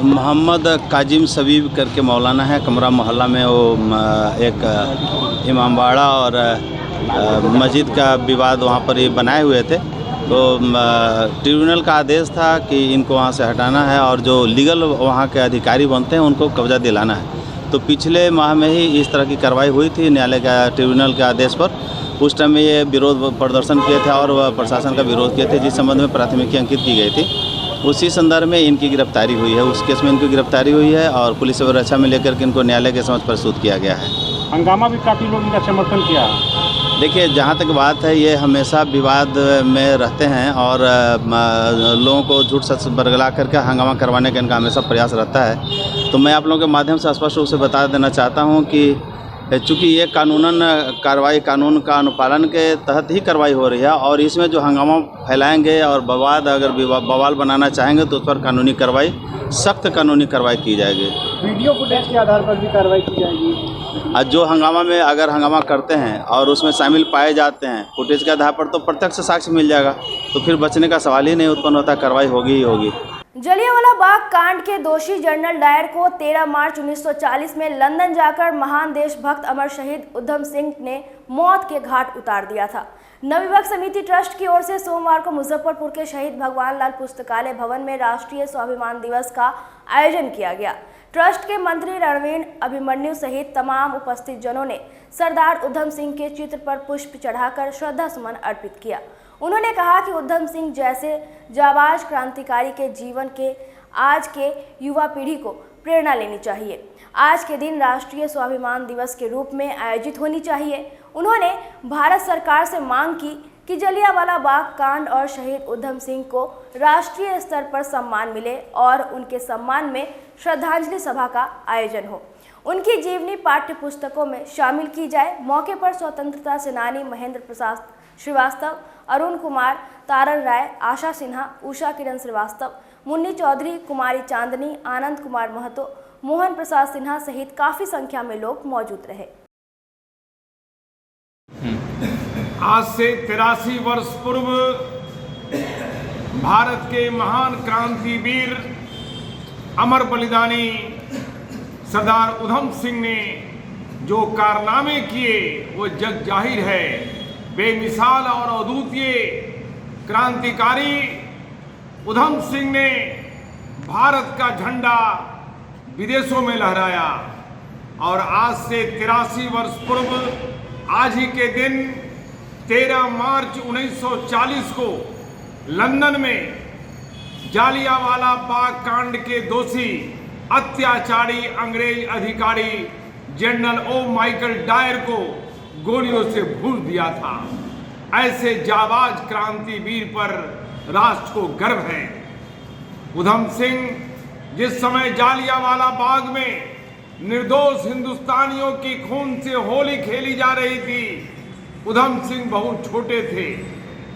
मोहम्मद काजिम सबीब करके मौलाना है, कमरा मोहल्ला में। वो एक इमामबाड़ा और मस्जिद का विवाद वहाँ पर ये बनाए हुए थे, तो ट्रिब्यूनल का आदेश था कि इनको वहाँ से हटाना है और जो लीगल वहाँ के अधिकारी बनते हैं उनको कब्जा दिलाना है। तो पिछले माह में ही इस तरह की कार्रवाई हुई थी न्यायालय का ट्रिब्यूनल के आदेश पर। उस टाइम में ये विरोध प्रदर्शन किए थे और प्रशासन का विरोध किए थे, जिस संबंध में प्राथमिकी अंकित की गई थी। उसी संदर्भ में इनकी गिरफ्तारी हुई है। उस केस में इनकी गिरफ्तारी हुई है और पुलिस अभिरक्षा में लेकर के इनको न्यायालय के समक्ष प्रस्तुत किया गया है। हंगामा भी काफ़ी लोग इनका समर्थन किया। देखिए, जहाँ तक बात है, ये हमेशा विवाद में रहते हैं और लोगों को झूठ सच बरगला करके हंगामा करवाने का इनका हमेशा प्रयास रहता है। तो मैं आप लोगों के माध्यम से स्पष्ट रूप से बता देना चाहता हूँ कि चूँकि ये कानूनन कार्रवाई कानून का अनुपालन के तहत ही कार्रवाई हो रही है और इसमें जो हंगामा फैलाएंगे और बवाद अगर बवाल बनाना चाहेंगे तो उस पर कानूनी कार्रवाई, सख्त कानूनी कार्रवाई की जाएगी। वीडियो फुटेज के आधार पर भी कार्रवाई की जाएगी। जो हंगामा में अगर हंगामा करते हैं और उसमें शामिल पाए जाते हैं फुटेज के आधार पर, तो प्रत्यक्ष साक्ष्य मिल जाएगा, तो फिर बचने का सवाल ही नहीं उत्पन्न होता, कार्रवाई होगी ही होगी। जलियांवाला बाग कांड के दोषी जनरल डायर को 13 मार्च 1940 में लंदन जाकर महान देशभक्त अमर शहीद उधम सिंह ने मौत के घाट उतार दिया था। नवयुवक समिति ट्रस्ट की ओर से सोमवार को मुजफ्फरपुर के शहीद भगवान लाल पुस्तकालय भवन में राष्ट्रीय स्वाभिमान दिवस का आयोजन किया गया। ट्रस्ट के मंत्री रणवीर अभिमन्यु सहित तमाम उपस्थित जनों ने सरदार उधम सिंह के चित्र पर पुष्प चढ़ाकर श्रद्धा सुमन अर्पित किया। उन्होंने कहा कि उधम सिंह जैसे जाबाज क्रांतिकारी के जीवन के आज के युवा पीढ़ी को प्रेरणा लेनी चाहिए। आज के दिन राष्ट्रीय स्वाभिमान दिवस के रूप में आयोजित होनी चाहिए। उन्होंने भारत सरकार से मांग की कि जलियांवाला बाग कांड और शहीद उधम सिंह को राष्ट्रीय स्तर पर सम्मान मिले और उनके सम्मान में श्रद्धांजलि सभा का आयोजन हो। उनकी जीवनी पाठ्य पुस्तकों में शामिल की जाए। मौके पर स्वतंत्रता सेनानी महेंद्र प्रसाद श्रीवास्तव, अरुण कुमार, तारण राय, आशा सिन्हा, उषा किरण श्रीवास्तव, मुन्नी चौधरी, कुमारी चांदनी, आनंद कुमार महतो, मोहन प्रसाद सिन्हा सहित काफी संख्या में लोग मौजूद रहे। आज से 83 वर्ष पूर्व भारत के महान क्रांतिवीर अमर बलिदानी सरदार उधम सिंह ने जो कारनामे किए वो जग जाहिर है। बेमिसाल और अद्वितीय क्रांतिकारी उधम सिंह ने भारत का झंडा विदेशों में लहराया और आज से 83 वर्ष पूर्व आज ही के दिन 13 मार्च 1940 को लंदन में जालियांवाला बाग कांड के दोषी अत्याचारी अंग्रेज अधिकारी जनरल ओ माइकल डायर को गोलियों से भून दिया था। ऐसे जाबाज क्रांतिवीर पर राष्ट्र को गर्व है। उधम सिंह जिस समय जालियांवाला बाग में निर्दोष हिंदुस्तानियों की खून से होली खेली जा रही थी, उधम सिंह बहुत छोटे थे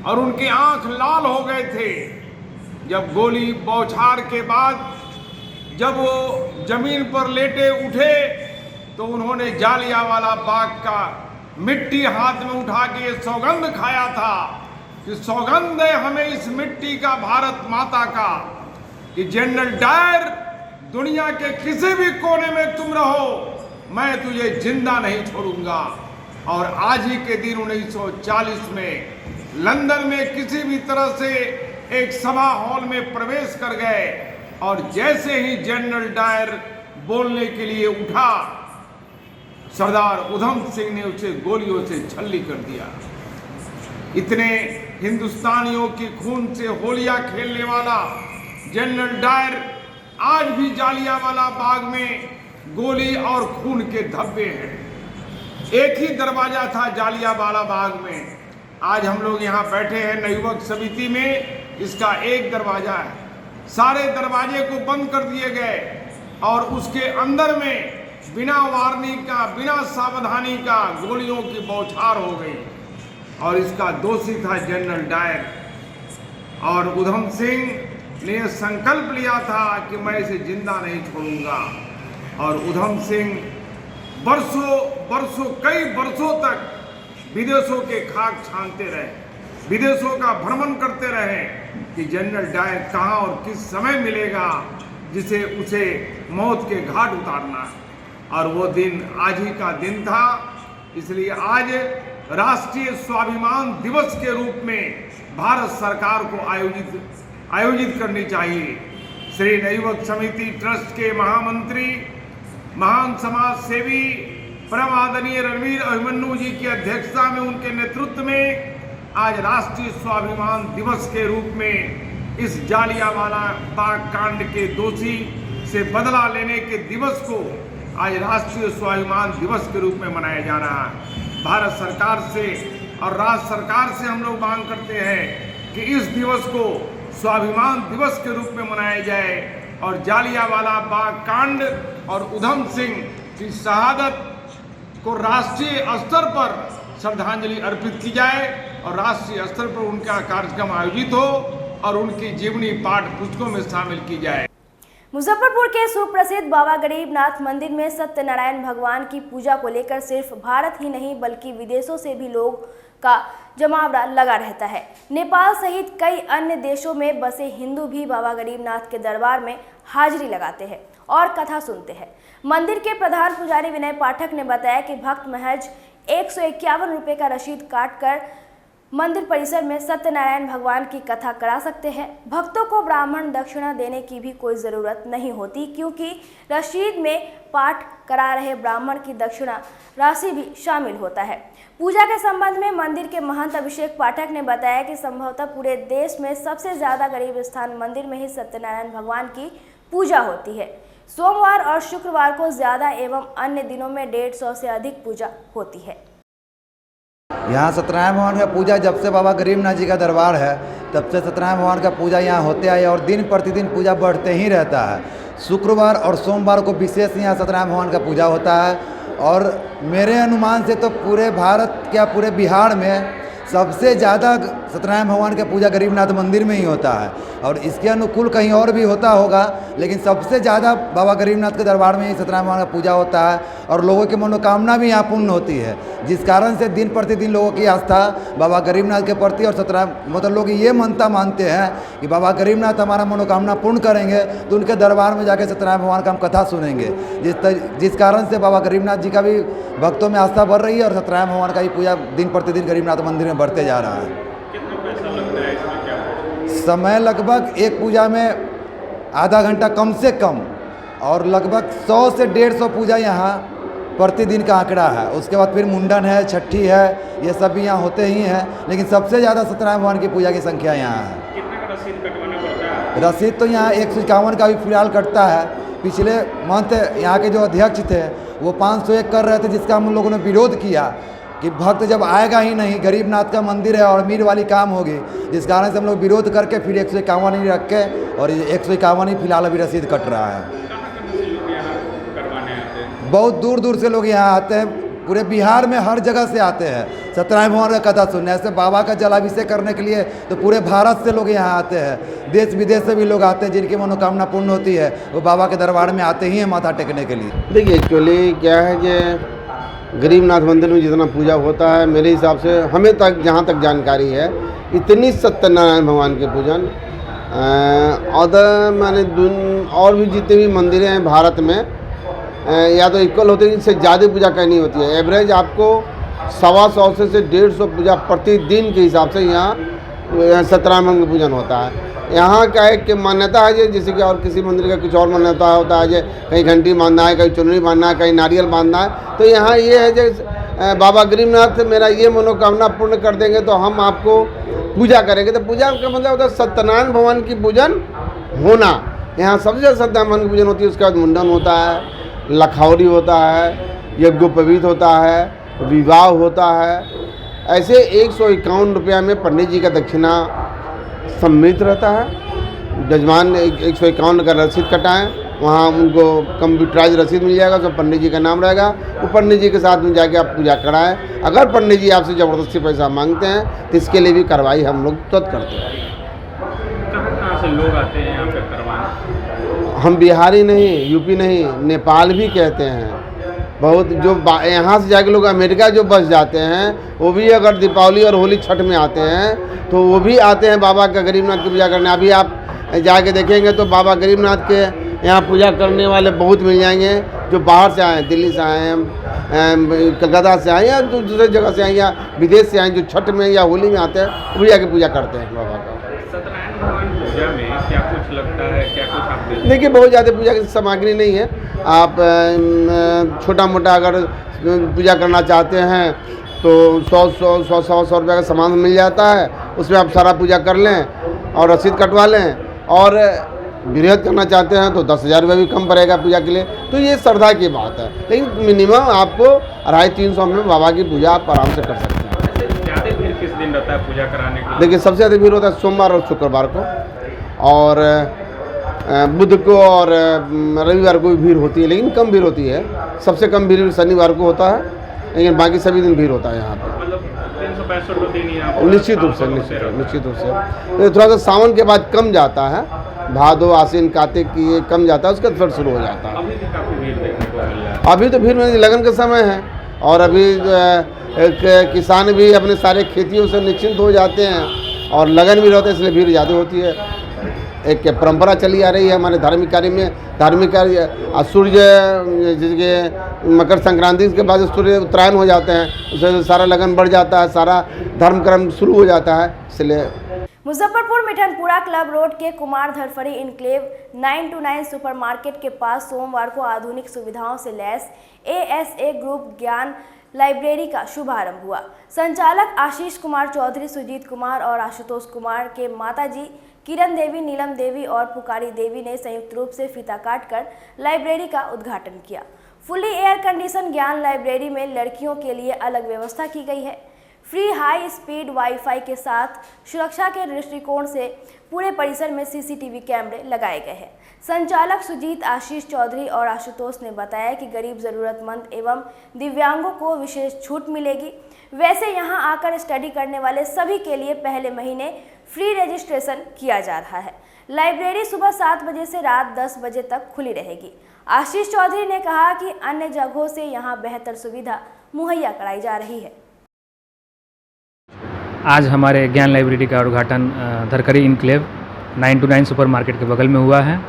और उनकी आंख लाल हो गए थे। जब गोली बौछार के बाद जब वो जमीन पर लेटे उठे तो उन्होंने जालियांवाला बाग का मिट्टी हाथ में उठा के ये सौगंध खाया था कि सौगंध है हमें इस मिट्टी का, भारत माता का, कि जनरल डायर दुनिया के किसी भी कोने में तुम रहो, मैं तुझे जिंदा नहीं छोड़ूंगा। और आज ही के दिन 1940 में लंदन में किसी भी तरह से एक सभा हॉल में प्रवेश कर गए और जैसे ही जनरल डायर बोलने के लिए उठा, सरदार उधम सिंह ने उसे गोलियों से छल्ली कर दिया। इतने हिंदुस्तानियों की खून से होलियां खेलने वाला जनरल डायर आज भी जालियांवाला बाग में गोली और खून के धब्बे हैं। एक ही दरवाजा था जालियांवाला बाग में, आज हम लोग यहाँ बैठे हैं नवयुवक समिति में, इसका एक दरवाजा है। सारे दरवाजे को बंद कर दिए गए और उसके अंदर में बिना वार्निंग का, बिना सावधानी का गोलियों की बौछार हो गई और इसका दोषी था जनरल डायर। और उधम सिंह ने यह संकल्प लिया था कि मैं इसे जिंदा नहीं छोड़ूंगा। और उधम सिंह बरसों कई वर्षों तक विदेशों के खाक छानते रहे, विदेशों का भ्रमण करते रहे कि जनरल डायर कहाँ और किस समय मिलेगा जिसे उसे मौत के घाट उतारना है। और वो दिन आज ही का दिन था, इसलिए आज राष्ट्रीय स्वाभिमान दिवस के रूप में भारत सरकार को आयोजित करनी चाहिए। श्री नवयुवक समिति ट्रस्ट के महामंत्री, महान समाज सेवी परम आदरणीय रणवीर अभिमन्यु जी की अध्यक्षता में, उनके नेतृत्व में आज राष्ट्रीय स्वाभिमान दिवस के रूप में इस जालियांवाला बाग कांड के दोषी से बदला लेने के दिवस को आज राष्ट्रीय स्वाभिमान दिवस के रूप में मनाया जा रहा है। भारत सरकार से और राज्य सरकार से हम लोग मांग करते हैं कि इस दिवस को स्वाभिमान दिवस के रूप में मनाया जाए और जालियांवाला बाग कांड और उधम सिंह की शहादत को राष्ट्रीय स्तर पर श्रद्धांजलि अर्पित की जाए और राष्ट्रीय स्तर पर उनका कार्यक्रम आयोजित हो और उनकी जीवनी पाठ पुस्तकों में शामिल की जाए। मुजफ्फरपुर के सुप्रसिद्ध बाबा गरीबनाथ मंदिर में सत्यनारायण भगवान की पूजा को लेकर सिर्फ भारत ही नहीं बल्कि विदेशों से भी लोग का जमावड़ा लगा रहता है। नेपाल सहित कई अन्य देशों में बसे हिंदू भी बाबा गरीबनाथ के दरबार में हाजिरी लगाते हैं और कथा सुनते हैं। मंदिर के प्रधान पुजारी विनय पाठक ने बताया कि भक्त महज 151 रुपये का रसीद काटकर मंदिर परिसर में सत्यनारायण भगवान की कथा करा सकते हैं। भक्तों को ब्राह्मण दक्षिणा देने की भी कोई ज़रूरत नहीं होती क्योंकि रसीद में पाठ करा रहे ब्राह्मण की दक्षिणा राशि भी शामिल होता है। पूजा के संबंध में मंदिर के महंत अभिषेक पाठक ने बताया कि संभवतः पूरे देश में सबसे ज़्यादा गरीब स्थान मंदिर में ही सत्यनारायण भगवान की पूजा होती है। सोमवार और शुक्रवार को ज़्यादा एवं अन्य दिनों में 150 से अधिक पूजा होती है। यहाँ सत्यनारायण भगवान का पूजा जब से बाबा गरीबनाथ जी का दरबार है तब से सत्यनारायण भगवान का पूजा यहाँ होते आए और दिन प्रतिदिन पूजा बढ़ते ही रहता है। शुक्रवार और सोमवार को विशेष यहाँ सत्यनारायण भगवान का पूजा होता है और मेरे अनुमान से तो पूरे भारत क्या पूरे बिहार में सबसे ज़्यादा सत्यनारायण भगवान का पूजा गरीबनाथ मंदिर में ही होता है और इसके अनुकूल कहीं और भी होता होगा लेकिन सबसे ज़्यादा बाबा गरीबनाथ के दरबार में ही सत्यनारायण भगवान का पूजा होता है और लोगों की मनोकामना भी यहाँ पूर्ण होती है, जिस कारण से दिन प्रतिदिन लोगों की आस्था बाबा गरीबनाथ के प्रति और सत्यनारायण मतलब लोग ये मानते हैं कि बाबा गरीबनाथ हमारा मनोकामना पूर्ण करेंगे तो उनके दरबार में जाकर सत्यनारायण भगवान का हम कथा सुनेंगे, जिस कारण से बाबा गरीबनाथ जी का भी भक्तों में आस्था बढ़ रही है और सत्यनारायण भगवान का भी पूजा दिन प्रतिदिन गरीबनाथ मंदिर में बढ़ते जा रहा है। समय लगभग एक पूजा में आधा घंटा कम से कम और लगभग 100 से 150 पूजा यहाँ प्रतिदिन का आंकड़ा है। उसके बाद फिर मुंडन है, छठी है, ये सब भी यहाँ होते ही हैं लेकिन सबसे ज़्यादा सत्यनारायण भगवान की पूजा की संख्या यहाँ है। कितने का रसीद कटवाना पड़ता है? रसीद तो यहाँ 151 का भी फिलहाल कटता है। पिछले मंथ यहाँ के जो अध्यक्ष थे वो 501 कर रहे थे जिसका हम लोगों ने विरोध किया कि भक्त जब आएगा ही नहीं, गरीबनाथ का मंदिर है और अमीर वाली काम होगी, जिस कारण से हम लोग विरोध करके फिर 151 ही रख के और 151 ही फिलहाल अभी रसीद कट रहा है। बहुत दूर दूर से लोग यहाँ आते हैं, पूरे बिहार में हर जगह से आते हैं सत्यनारायण भगवान का कथा सुनने। ऐसे बाबा का जलाभिषेक करने के लिए तो पूरे भारत से लोग यहाँ आते हैं, देश विदेश से भी लोग आते हैं जिनकी मनोकामना पूर्ण होती है वो बाबा के दरबार में आते ही हैं माथा टेकने के लिए। देखिए एक्चुअली क्या है कि गरीबनाथ मंदिर में जितना पूजा होता है, मेरे हिसाब से हमें तक जहाँ तक जानकारी है, इतनी सत्यनारायण भगवान के पूजन और भी जितने भी मंदिरें हैं भारत में या तो इक्वल होते हैं, इससे ज़्यादा पूजा करनी होती है। एवरेज आपको 125 से 150 पूजा प्रतिदिन के हिसाब से यहाँ सत्यनारायण का पूजन होता है। यहाँ का एक मान्यता है जैसे कि और किसी मंदिर का कुछ और मान्यता होता है, जो कहीं घंटी बांधना है, कहीं चुनरी बांधना है, कहीं नारियल बांधना है। तो यहाँ ये है जो बाबा गरीबनाथ मेरा ये मनोकामना पूर्ण कर देंगे तो हम आपको पूजा करेंगे। तो पूजा का मतलब होता है सत्यनारायण भगवान की पूजन होना। यहाँ सबसे ज़्यादा सत्यनारायण भगवान की पूजन होती है। उसके बाद मुंडन होता है, लखौरी होता है, यज्ञोपवीत होता है, विवाह होता है। ऐसे 151 रुपया में पंडित जी का दक्षिणा सम्मिलित रहता है। जजमान 151 का रसीद कटाएं, वहाँ उनको कंप्यूटराइज रसीद मिल जाएगा, उसमें पंडित जी का नाम रहेगा। वो पंडित जी के साथ में जाके आप पूजा कराएं। अगर पंडित जी आपसे ज़बरदस्ती पैसा मांगते हैं तो इसके लिए भी कार्रवाई हम लोग तुरंत करते हैं। कहाँ से लोग आते हैं यहाँ पे करवाने? हम बिहारी नहीं, यूपी नहीं, नेपाल भी कहते हैं। बहुत जो यहाँ से जाके लोग अमेरिका जो बस जाते हैं, वो भी अगर दीपावली और होली छठ में आते हैं तो वो भी आते हैं बाबा का गरीबनाथ की पूजा करने। अभी आप जाके देखेंगे तो बाबा गरीबनाथ के यहाँ पूजा करने वाले बहुत मिल जाएंगे जो बाहर से आए हैं, दिल्ली से आए हैं, कलकत्ता से आए हैं या दूसरे जगह से आए या विदेश से आए, जो छठ में या होली में आते हैं वो भी जाके पूजा करते हैं बाबा का। सत्यनारायण भगवान पूजा में क्या कुछ लगता है, क्या कुछ आप देखिए बहुत ज़्यादा पूजा की सामग्री नहीं है। आप छोटा मोटा अगर पूजा करना चाहते हैं तो 100 रुपये का सामान मिल जाता है। उसमें आप सारा पूजा कर लें और रसीद कटवा लें। और बृहद करना चाहते हैं तो 10,000 रुपये भी कम पड़ेगा पूजा के लिए। तो ये श्रद्धा की बात है, लेकिन मिनिमम आपको 250-300 में बाबा की पूजा आप आराम से कर सकते हैं। ज़्यादा भीड़ किस दिन रहता है पूजा कराने के? देखिए सबसे ज़्यादा भीड़ होता है सोमवार और शुक्रवार को, और बुध को और रविवार को भी भीड़ होती है, लेकिन कम भीड़ होती है। सबसे कम भीड़ शनिवार को होता है, लेकिन बाकी सभी दिन भीड़ होता है यहाँ पर। मतलब 365 दिन यहाँ निश्चित रूप से तो थोड़ा सा सावन के बाद कम जाता है, भादो आश्विन कार्तिक की ये कम जाता है, उसके बाद फिर शुरू हो जाता है। अभी भी काफ़ी भीड़ देखने को मिल रहा है। अभी तो भीड़ में लगन का समय है और अभी किसान भी अपने सारे खेतियों से निश्चिंत हो जाते हैं और लगन भी रहते हैं, इसलिए भीड़ ज़्यादा होती है। एक परंपरा चली आ रही है हमारे धार्मिक कार्य में। धार्मिक कार्य सूर्य जिसके मकर संक्रांति के बाद सूर्य उत्तरायण हो जाते हैं, उससे सारा लगन बढ़ जाता है, सारा धर्म कर्म शुरू हो जाता है। इसलिए मुजफ्फरपुर मिठनपुरा क्लब रोड के कुमार धरफड़ी इनक्लेव 929 सुपरमार्केट के पास सोमवार को आधुनिक सुविधाओं से लैस ASA ग्रुप ज्ञान लाइब्रेरी का शुभारंभ हुआ। संचालक आशीष कुमार चौधरी, सुजीत कुमार और आशुतोष कुमार के माताजी किरण देवी, नीलम देवी और पुकारी देवी ने संयुक्त रूप से फीता काटकर लाइब्रेरी का उद्घाटन किया। फुली एयर कंडीशन ज्ञान लाइब्रेरी में लड़कियों के लिए अलग व्यवस्था की गई है। फ्री हाई स्पीड वाईफाई के साथ सुरक्षा के दृष्टिकोण से पूरे परिसर में CCTV कैमरे लगाए गए हैं। संचालक सुजीत, आशीष चौधरी और आशुतोष ने बताया कि गरीब, ज़रूरतमंद एवं दिव्यांगों को विशेष छूट मिलेगी। वैसे यहां आकर स्टडी करने वाले सभी के लिए पहले महीने फ्री रजिस्ट्रेशन किया जा रहा है। लाइब्रेरी सुबह 7 बजे से रात 10 बजे तक खुली रहेगी। आशीष चौधरी ने कहा कि अन्य जगहों से यहां बेहतर सुविधा मुहैया कराई जा रही है। आज हमारे ज्ञान लाइब्रेरी का उद्घाटन धरकरी इनक्लेव 929 सुपरमार्केट के बगल में हुआ है।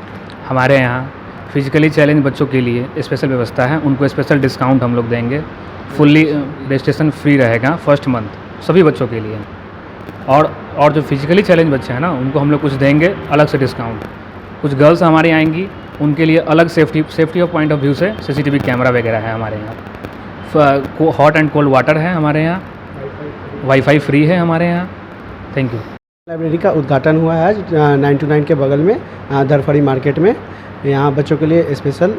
हमारे यहाँ फिजिकली चैलेंज बच्चों के लिए स्पेशल व्यवस्था है, उनको स्पेशल डिस्काउंट हम लोग देंगे। फुल्ली रजिस्ट्रेशन फ्री रहेगा फर्स्ट मंथ सभी बच्चों के लिए। और जो फिजिकली चैलेंज बच्चे हैं ना, उनको हम लोग कुछ देंगे अलग से डिस्काउंट। कुछ गर्ल्स हमारे आएंगी, उनके लिए अलग safety of point of view से CCTV कैमरा वगैरह है हमारे यहाँ। हॉट एंड कोल्ड वाटर है हमारे यहाँ, वाईफाई फ्री है हमारे यहाँ। Thank you. लाइब्रेरी का उद्घाटन हुआ है आज 929 के बगल में धरफड़ी मार्केट में। यहाँ बच्चों के लिए स्पेशल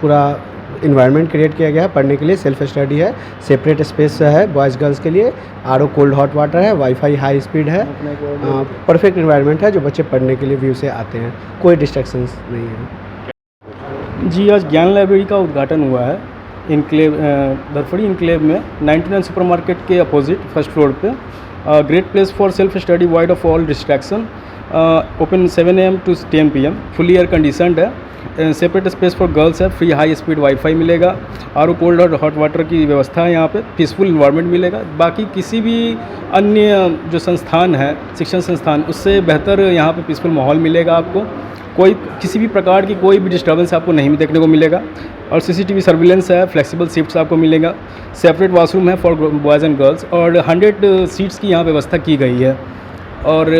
पूरा इन्वायरमेंट क्रिएट किया गया है। पढ़ने के लिए सेल्फ स्टडी है, सेपरेट स्पेस है बॉयज़ गर्ल्स के लिए, RO कोल्ड हॉट वाटर है, वाईफाई हाई स्पीड है। परफेक्ट इन्वायरमेंट है जो बच्चे पढ़ने के लिए व्यू से आते हैं, कोई डिस्ट्रैक्शंस नहीं है। जी आज ज्ञान लाइब्रेरी का उद्घाटन हुआ है इनक्लेव धरफड़ी इनक्लेव में 99 सुपरमार्केट के अपोजिट फर्स्ट फ्लोर पे। Great place for self study wide of all distraction. Open 7 AM to 10 PM। Fully air conditioned है। सेपरेट स्पेस फॉर गर्ल्स है, फ्री हाई स्पीड वाईफाई मिलेगा, और कोल्ड और हॉट वाटर की व्यवस्था है यहाँ पे, पीसफुल इन्वायरमेंट मिलेगा। बाकी किसी भी अन्य जो संस्थान है, शिक्षण संस्थान, उससे बेहतर यहाँ पे पीसफुल माहौल मिलेगा आपको। कोई किसी भी प्रकार की कोई भी डिस्टर्बेंस आपको नहीं देखने को मिलेगा, और सीसीटीवी सर्विलेंस है, फ्लेक्सिबल शिफ्ट्स आपको मिलेगा, सेपरेट वॉशरूम है फॉर बॉयज़ एंड गर्ल्स, और 100 सीट्स की यहाँ व्यवस्था की गई है। और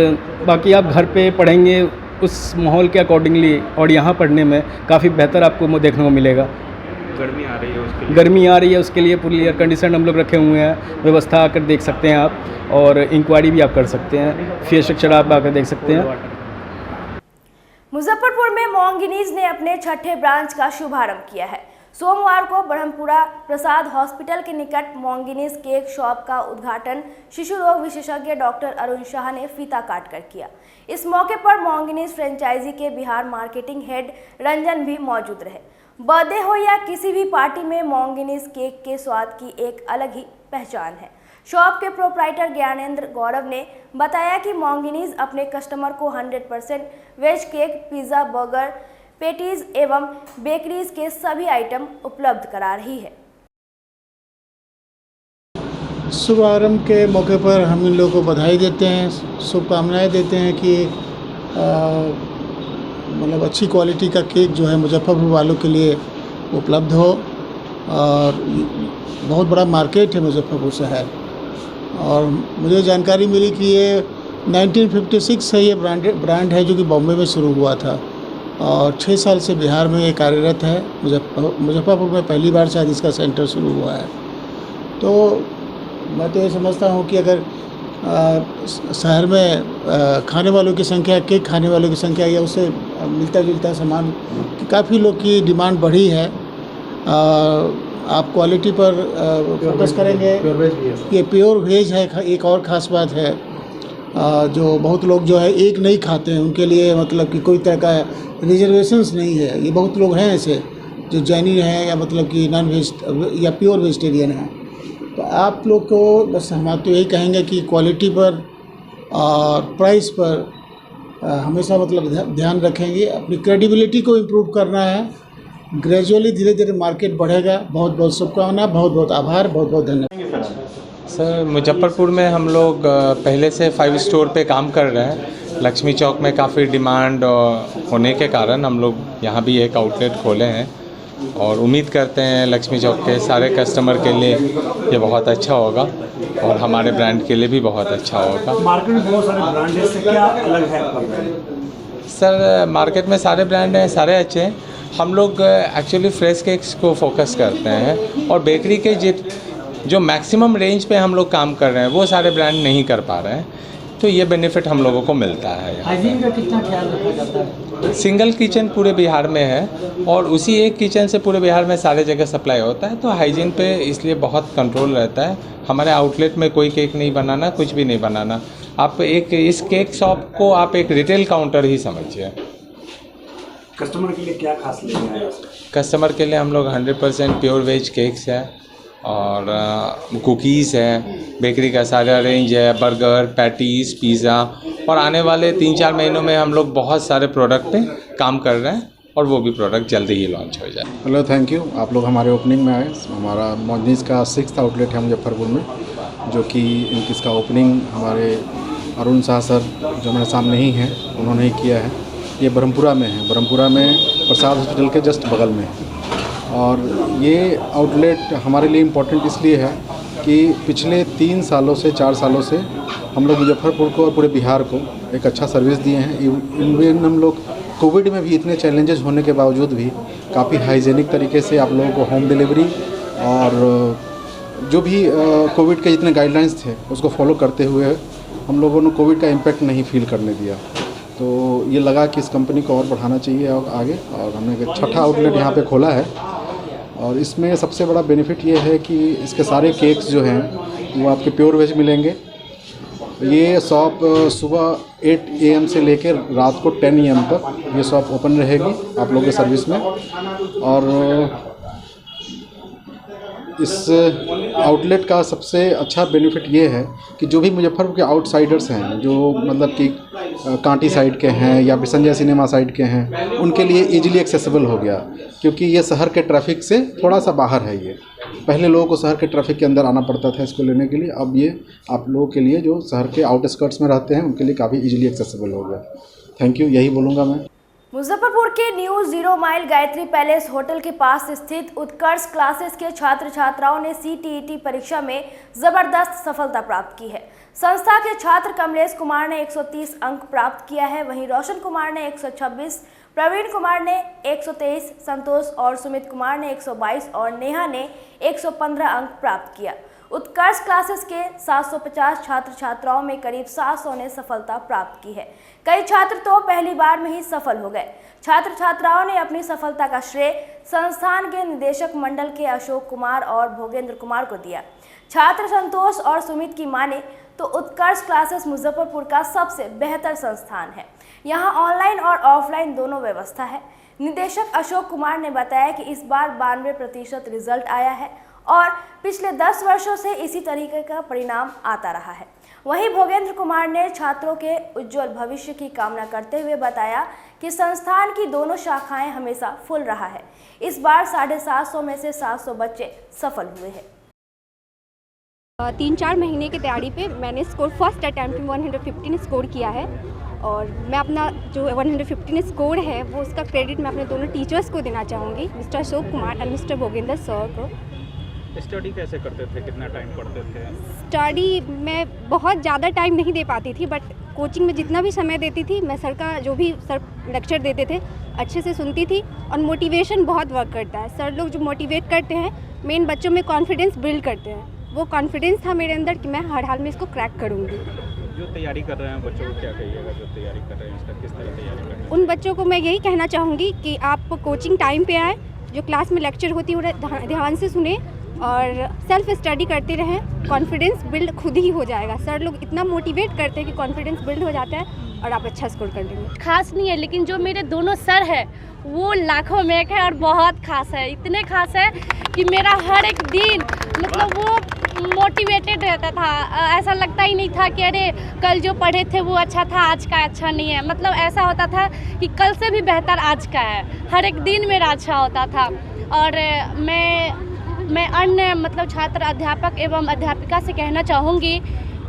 बाकी आप घर पे पढ़ेंगे उस माहौल के अकॉर्डिंगली, और यहाँ पढ़ने में काफ़ी बेहतर आपको देखने को मिलेगा। गर्मी आ रही है उसके लिए पूरी एयर कंडीशन हम लोग रखे हुए हैं, व्यवस्था आकर देख सकते हैं आप, और इंक्वायरी भी आप कर सकते हैं, फीस स्ट्रक्चर आप आकर देख सकते हैं। मुजफ्फरपुर में मोंगिनीज ने अपने छठे ब्रांच का शुभारंभ किया है। सोमवार को ब्रह्मपुरा प्रसाद हॉस्पिटल के निकट मोंगिनीज केक शॉप का उद्घाटन शिशु रोग विशेषज्ञ डॉक्टर अरुण शाह ने फीता काटकर किया। इस मौके पर मोंगिनीज फ्रेंचाइजी के बिहार मार्केटिंग हेड रंजन भी मौजूद रहे। बर्थडे हो या किसी भी पार्टी में मोंगिनीज केक के स्वाद की एक अलग ही पहचान है। शॉप के प्रोप्राइटर ज्ञानेंद्र गौरव ने बताया कि मोंगिनीज अपने कस्टमर को 100% veg cake, pizza, burger, patties एवं बेकरीज के सभी आइटम उपलब्ध करा रही है। शुभारंभ के मौके पर हम इन लोगों को बधाई देते हैं, शुभकामनाएं देते हैं कि मतलब अच्छी क्वालिटी का केक जो है मुजफ्फरपुर वालों के लिए उपलब्ध हो। और बहुत बड़ा मार्केट है मुजफ्फरपुर शहर, और मुझे जानकारी मिली कि ये 1956 से ये ब्रांड है जो कि बॉम्बे में शुरू हुआ था, और 6 साल से बिहार में ये कार्यरत है। मुजफ्फरपुर में पहली बार शायद इसका सेंटर शुरू हुआ है। तो मैं तो ये समझता हूँ कि अगर शहर में खाने वालों की संख्या, केक खाने वालों की संख्या या उससे मिलता जुलता सामान, काफ़ी लोग की डिमांड बढ़ी है। आप क्वालिटी पर फोकस करेंगे। ये प्योर वेज है, एक और ख़ास बात है, जो बहुत लोग जो है एक नहीं खाते हैं, उनके लिए मतलब कि कोई तरह का रिजर्वेशंस नहीं है। ये बहुत लोग हैं ऐसे जो जैनी हैं या मतलब कि नॉन वेज या प्योर वेजिटेरियन हैं। तो आप लोग को बस हम तो यही कहेंगे कि क्वालिटी पर और प्राइस पर हमेशा मतलब ध्यान रखेंगे। अपनी क्रेडिबिलिटी को इम्प्रूव करना है। ग्रेजुअली धीरे धीरे मार्केट बढ़ेगा। बहुत बहुत शुभकामना, बहुत बहुत आभार, बहुत बहुत धन्यवाद। सर, मुजफ्फरपुर में हम लोग पहले से 5 स्टोर पे काम कर रहे हैं। लक्ष्मी चौक में काफ़ी डिमांड होने के कारण हम लोग यहाँ भी एक आउटलेट खोले हैं, और उम्मीद करते हैं लक्ष्मी चौक के सारे कस्टमर के लिए ये बहुत अच्छा होगा, और हमारे ब्रांड के लिए भी बहुत अच्छा होगा। मार्केट में बहुत सारे ब्रांड हैं, इससे क्या अलग है आपका ब्रांड? सर, मार्केट में सारे ब्रांड हैं, सारे अच्छे हैं। हम लोग एक्चुअली फ्रेश केक्स को फोकस करते हैं, और बेकरी के जो मैक्सिमम रेंज पे हम लोग काम कर रहे हैं वो सारे ब्रांड नहीं कर पा रहे हैं, तो ये बेनिफिट हम लोगों को मिलता है। हाइजीन का कितना ख्याल रखा जाता है? सिंगल किचन पूरे बिहार में है, और उसी एक किचन से पूरे बिहार में सारे जगह सप्लाई होता है, तो हाइजीन पे इसलिए बहुत कंट्रोल रहता है। हमारे आउटलेट में कोई केक नहीं बनाना, कुछ भी नहीं बनाना। आप इस केक शॉप को आप एक रिटेल काउंटर ही समझिए। कस्टमर के लिए क्या खास लेके आए हैं? कस्टमर के लिए हम लोग 100% प्योर वेज केक्स है, और कुकीज़ है, बेकरी का सारा रेंज है, बर्गर, पैटीज़, पिज़्ज़ा, और आने वाले 3-4 महीनों में हम लोग बहुत सारे प्रोडक्ट पे काम कर रहे हैं, और वो भी प्रोडक्ट जल्दी ही लॉन्च हो जाए। Hello, thank you. आप लोग हमारे ओपनिंग में आए। हमारा मोंगिनीज का 6th आउटलेट है मुजफ्फरपुर में, जो कि इसका ओपनिंग हमारे अरुण शाह सर जो मेरे सामने ही हैं उन्होंने ही किया है। ये ब्रह्मपुरा में है, ब्रह्मपुरा में प्रसाद हॉस्पिटल के जस्ट बगल में है। और ये आउटलेट हमारे लिए इम्पोर्टेंट इसलिए है कि पिछले 3 सालों से 4 सालों से हम लोग मुजफ्फरपुर को और पूरे बिहार को एक अच्छा सर्विस दिए हैं। इवन हम लोग कोविड में भी इतने चैलेंजेस होने के बावजूद भी काफ़ी हाइजेनिक तरीके से आप लोगों को होम डिलीवरी और जो भी कोविड के जितने गाइडलाइंस थे उसको फॉलो करते हुए हम लोगों ने कोविड का इम्पैक्ट नहीं फील करने दिया। तो ये लगा कि इस कंपनी को और बढ़ाना चाहिए और आगे, और हमने एक 6ठा आउटलेट यहाँ पे खोला है। और इसमें सबसे बड़ा बेनिफिट ये है कि इसके सारे केक्स जो हैं वो आपके प्योर वेज मिलेंगे। ये शॉप सुबह 8 AM से लेकर रात को 10 AM तक ये शॉप ओपन रहेगी आप लोगों के सर्विस में। और इस आउटलेट का सबसे अच्छा बेनिफिट ये है कि जो भी मुजफ्फरपुर के आउटसाइडर्स हैं, जो मतलब कि कांटी साइड के हैं या बिसंजय सिनेमा साइड के हैं, उनके लिए इजीली एक्सेसिबल हो गया, क्योंकि ये शहर के ट्रैफिक से थोड़ा सा बाहर है। ये पहले लोगों को शहर के ट्रैफिक के अंदर आना पड़ता था इसको लेने के लिए, अब ये आप लोगों के लिए जो शहर के आउटस्कर्ट्स में रहते हैं उनके लिए काफ़ी इजीली एक्सेसिबल हो गया। थैंक यू, यही बोलूँगा मैं। मुजफ्फरपुर के new 0 mile Gayatri palace hotel के पास स्थित उत्कर्ष क्लासेस के छात्र छात्राओं ने CTET परीक्षा में जबरदस्त सफलता प्राप्त की है। संस्था के छात्र कमलेश कुमार ने 130 अंक प्राप्त किया है, वहीं रोशन कुमार ने 126, प्रवीण कुमार ने 123, संतोष और सुमित कुमार ने 122 और नेहा ने 115 अंक प्राप्त किया। उत्कर्ष क्लासेस के 750 छात्र छात्राओं में करीब 700 ने सफलता प्राप्त की है। कई छात्र तो पहली बार में ही सफल हो गए। छात्र छात्राओं ने अपनी सफलता का श्रेय संस्थान के निदेशक मंडल के अशोक कुमार और भोगेंद्र कुमार को दिया। छात्र संतोष और सुमित की माने तो उत्कर्ष क्लासेस मुजफ्फरपुर का सबसे बेहतर संस्थान है। यहाँ ऑनलाइन और ऑफलाइन दोनों व्यवस्था है। निदेशक अशोक कुमार ने बताया कि इस बार 92% रिजल्ट आया है और पिछले 10 वर्षों से इसी तरीके का परिणाम आता रहा है। वहीं भोगेंद्र कुमार ने छात्रों के उज्जवल भविष्य की कामना करते हुए बताया कि संस्थान की दोनों शाखाएं हमेशा फुल रहा है। इस बार 750 में से 700 बच्चे सफल हुए हैं। 3-4 महीने की तैयारी पे मैंने स्कोर फर्स्ट अटैम्प्ट में 115 स्कोर किया है और मैं अपना जो 115 स्कोर है वो उसका क्रेडिट मैं अपने दोनों टीचर्स को देना चाहूँगी, मिस्टर अशोक कुमार और मिस्टर भोगेंद्र सर को। स्टडी कैसे करते थे, कितना टाइम पढ़ते थे? स्टडी मैं बहुत ज़्यादा टाइम नहीं दे पाती थी, बट कोचिंग में जितना भी समय देती थी मैं सर का जो भी सर लेक्चर देते थे अच्छे से सुनती थी और मोटिवेशन बहुत वर्क करता है। सर लोग जो मोटिवेट करते हैं मेन बच्चों में कॉन्फिडेंस बिल्ड करते हैं, वो कॉन्फिडेंस था मेरे अंदर कि मैं हर हाल में इसको क्रैक करूँगी। जो तैयारी कर रहे हैं बच्चों को क्या कहिएगा, जो तैयारी कर रहे हैं इसका किस तरह तैयारी कर रहे हैं? उन बच्चों को मैं यही कहना चाहूँगी कि आप कोचिंग टाइम पे आएँ, जो क्लास में लेक्चर होती है ध्यान से सुने और सेल्फ स्टडी करते रहें। कॉन्फिडेंस बिल्ड खुद ही हो जाएगा। सर लोग इतना मोटिवेट करते हैं कि कॉन्फिडेंस बिल्ड हो जाता है और आप अच्छा स्कोर कर लेंगे। खास नहीं है, लेकिन जो मेरे दोनों सर हैं वो लाखों में एक है और बहुत खास है। इतने खास है कि मेरा हर एक दिन मतलब वो मोटिवेटेड रहता था। ऐसा लगता ही नहीं था कि अरे कल जो पढ़े थे वो अच्छा था, आज का अच्छा नहीं है। मतलब ऐसा होता था कि कल से भी बेहतर आज का है। हर एक दिन मेरा अच्छा होता था। और मैं अन्य मतलब छात्र अध्यापक एवं अध्यापिका से कहना चाहूँगी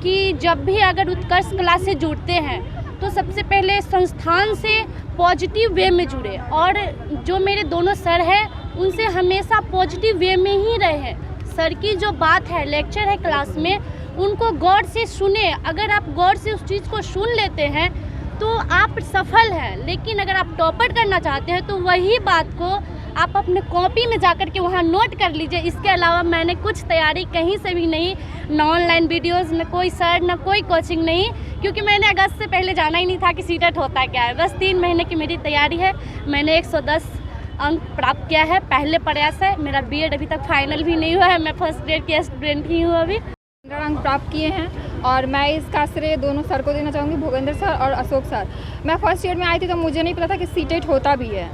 कि जब भी अगर उत्कर्ष क्लास से जुड़ते हैं तो सबसे पहले संस्थान से पॉजिटिव वे में जुड़े और जो मेरे दोनों सर हैं उनसे हमेशा पॉजिटिव वे में ही रहे। सर की जो बात है, लेक्चर है क्लास में, उनको गौर से सुने। अगर आप गौर से उस चीज़ को सुन लेते हैं तो आप सफल हैं। लेकिन अगर आप टॉपर करना चाहते हैं तो वही बात को आप अपने कॉपी में जाकर के वहाँ नोट कर लीजिए। इसके अलावा मैंने कुछ तैयारी कहीं से भी नहीं, न ऑनलाइन वीडियोस, न कोई सर, न कोई कोचिंग नहीं, क्योंकि मैंने अगस्त से पहले जाना ही नहीं था कि सीटेट होता क्या है। बस 3 महीने की मेरी तैयारी है। मैंने 110 अंक प्राप्त किया है, पहले प्रयास है। मेरा बीएड अभी तक फाइनल भी नहीं हुआ है, मैं फर्स्ट ग्रेड की स्टूडेंट ही हूँ अभी। 15 अंक प्राप्त किए हैं और मैं इसका श्रेय दोनों सर को देना चाहूँगी, भोगेंद्र सर और अशोक सर। मैं फर्स्ट ईयर में आई थी तो मुझे नहीं पता था कि सीटेट होता भी है,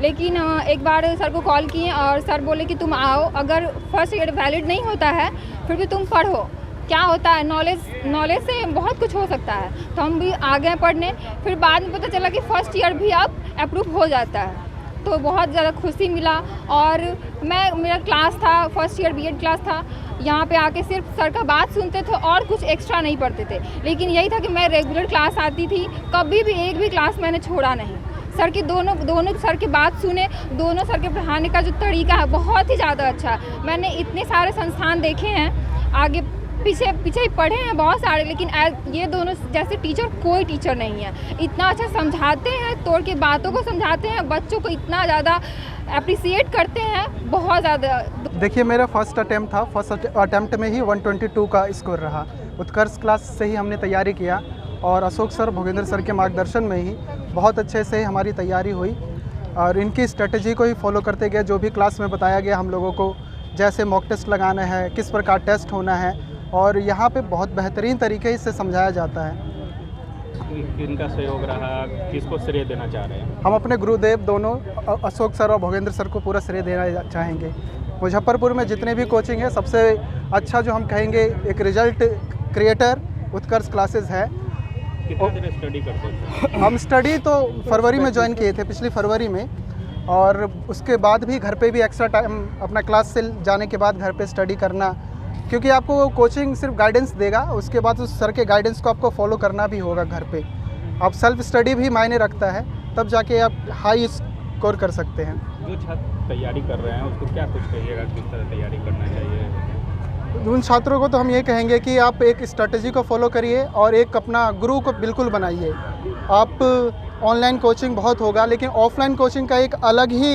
लेकिन एक बार सर को कॉल किए और सर बोले कि तुम आओ, अगर फर्स्ट ईयर वैलिड नहीं होता है फिर भी तुम पढ़ो, क्या होता है नॉलेज से बहुत कुछ हो सकता है। तो हम भी आ गए पढ़ने। फिर बाद में पता चला कि फर्स्ट ईयर भी अब अप्रूव हो जाता है, तो बहुत ज़्यादा खुशी मिला। और मेरा क्लास था, फर्स्ट ईयर बीएड क्लास था, यहाँ पे आके सिर्फ सर का बात सुनते थे और कुछ एक्स्ट्रा नहीं पढ़ते थे। लेकिन यही था कि मैं रेगुलर क्लास आती थी, कभी भी एक भी क्लास मैंने छोड़ा नहीं। सर की दोनों सर की बात सुने, दोनों सर के पढ़ाने का जो तरीका है बहुत ही ज़्यादा अच्छा है। मैंने इतने सारे संस्थान देखे हैं, आगे पीछे ही पढ़े हैं बहुत सारे, लेकिन ये दोनों जैसे टीचर कोई टीचर नहीं है। इतना अच्छा समझाते हैं, तोड़ के बातों को समझाते हैं, बच्चों को इतना ज़्यादा अप्रिसिएट करते हैं, बहुत ज़्यादा। देखिए मेरा फर्स्ट अटैम्प्ट था, फर्स्ट अटैम्प्ट में ही 122 का स्कोर रहा। उत्कर्ष क्लास से ही हमने तैयारी किया और अशोक सर, भोगेंद्र सर के मार्गदर्शन में ही बहुत अच्छे से हमारी तैयारी हुई और इनकी स्ट्रेटजी को ही फॉलो करते गए। जो भी क्लास में बताया गया हम लोगों को, जैसे मॉक टेस्ट लगाना है, किस प्रकार टेस्ट होना है, और यहाँ पे बहुत बेहतरीन तरीके से समझाया जाता है। किनका सहयोग रहा, किसको श्रेय देना चाह रहे हैं? हम अपने गुरुदेव दोनों अशोक सर और भोगेंद्र सर को पूरा श्रेय देना चाहेंगे। मुजफ्फरपुर में जितने भी कोचिंग है, सबसे अच्छा जो हम कहेंगे एक रिजल्ट क्रिएटर उत्कर्ष क्लासेस है। कितने देर स्टडी करते थे? हम स्टडी तो फरवरी में ज्वाइन किए थे, पिछली फरवरी में, और उसके बाद भी घर पे भी एक्स्ट्रा टाइम अपना क्लास से जाने के बाद घर पे स्टडी करना, क्योंकि आपको कोचिंग सिर्फ गाइडेंस देगा, उसके बाद उस सर के गाइडेंस को आपको फॉलो करना भी होगा घर पे। आप सेल्फ स्टडी भी मायने रखता है, तब जाके आप हाई स्कोर कर सकते हैं। जो छात्र तैयारी कर रहे हैं उसको क्या कुछ कहिएगा, किस तरह तैयारी करना चाहिए? उन छात्रों को तो हम ये कहेंगे कि आप एक स्ट्रेटजी को फॉलो करिए और एक अपना गुरु को बिल्कुल बनाइए। आप ऑनलाइन कोचिंग बहुत होगा, लेकिन ऑफलाइन कोचिंग का एक अलग ही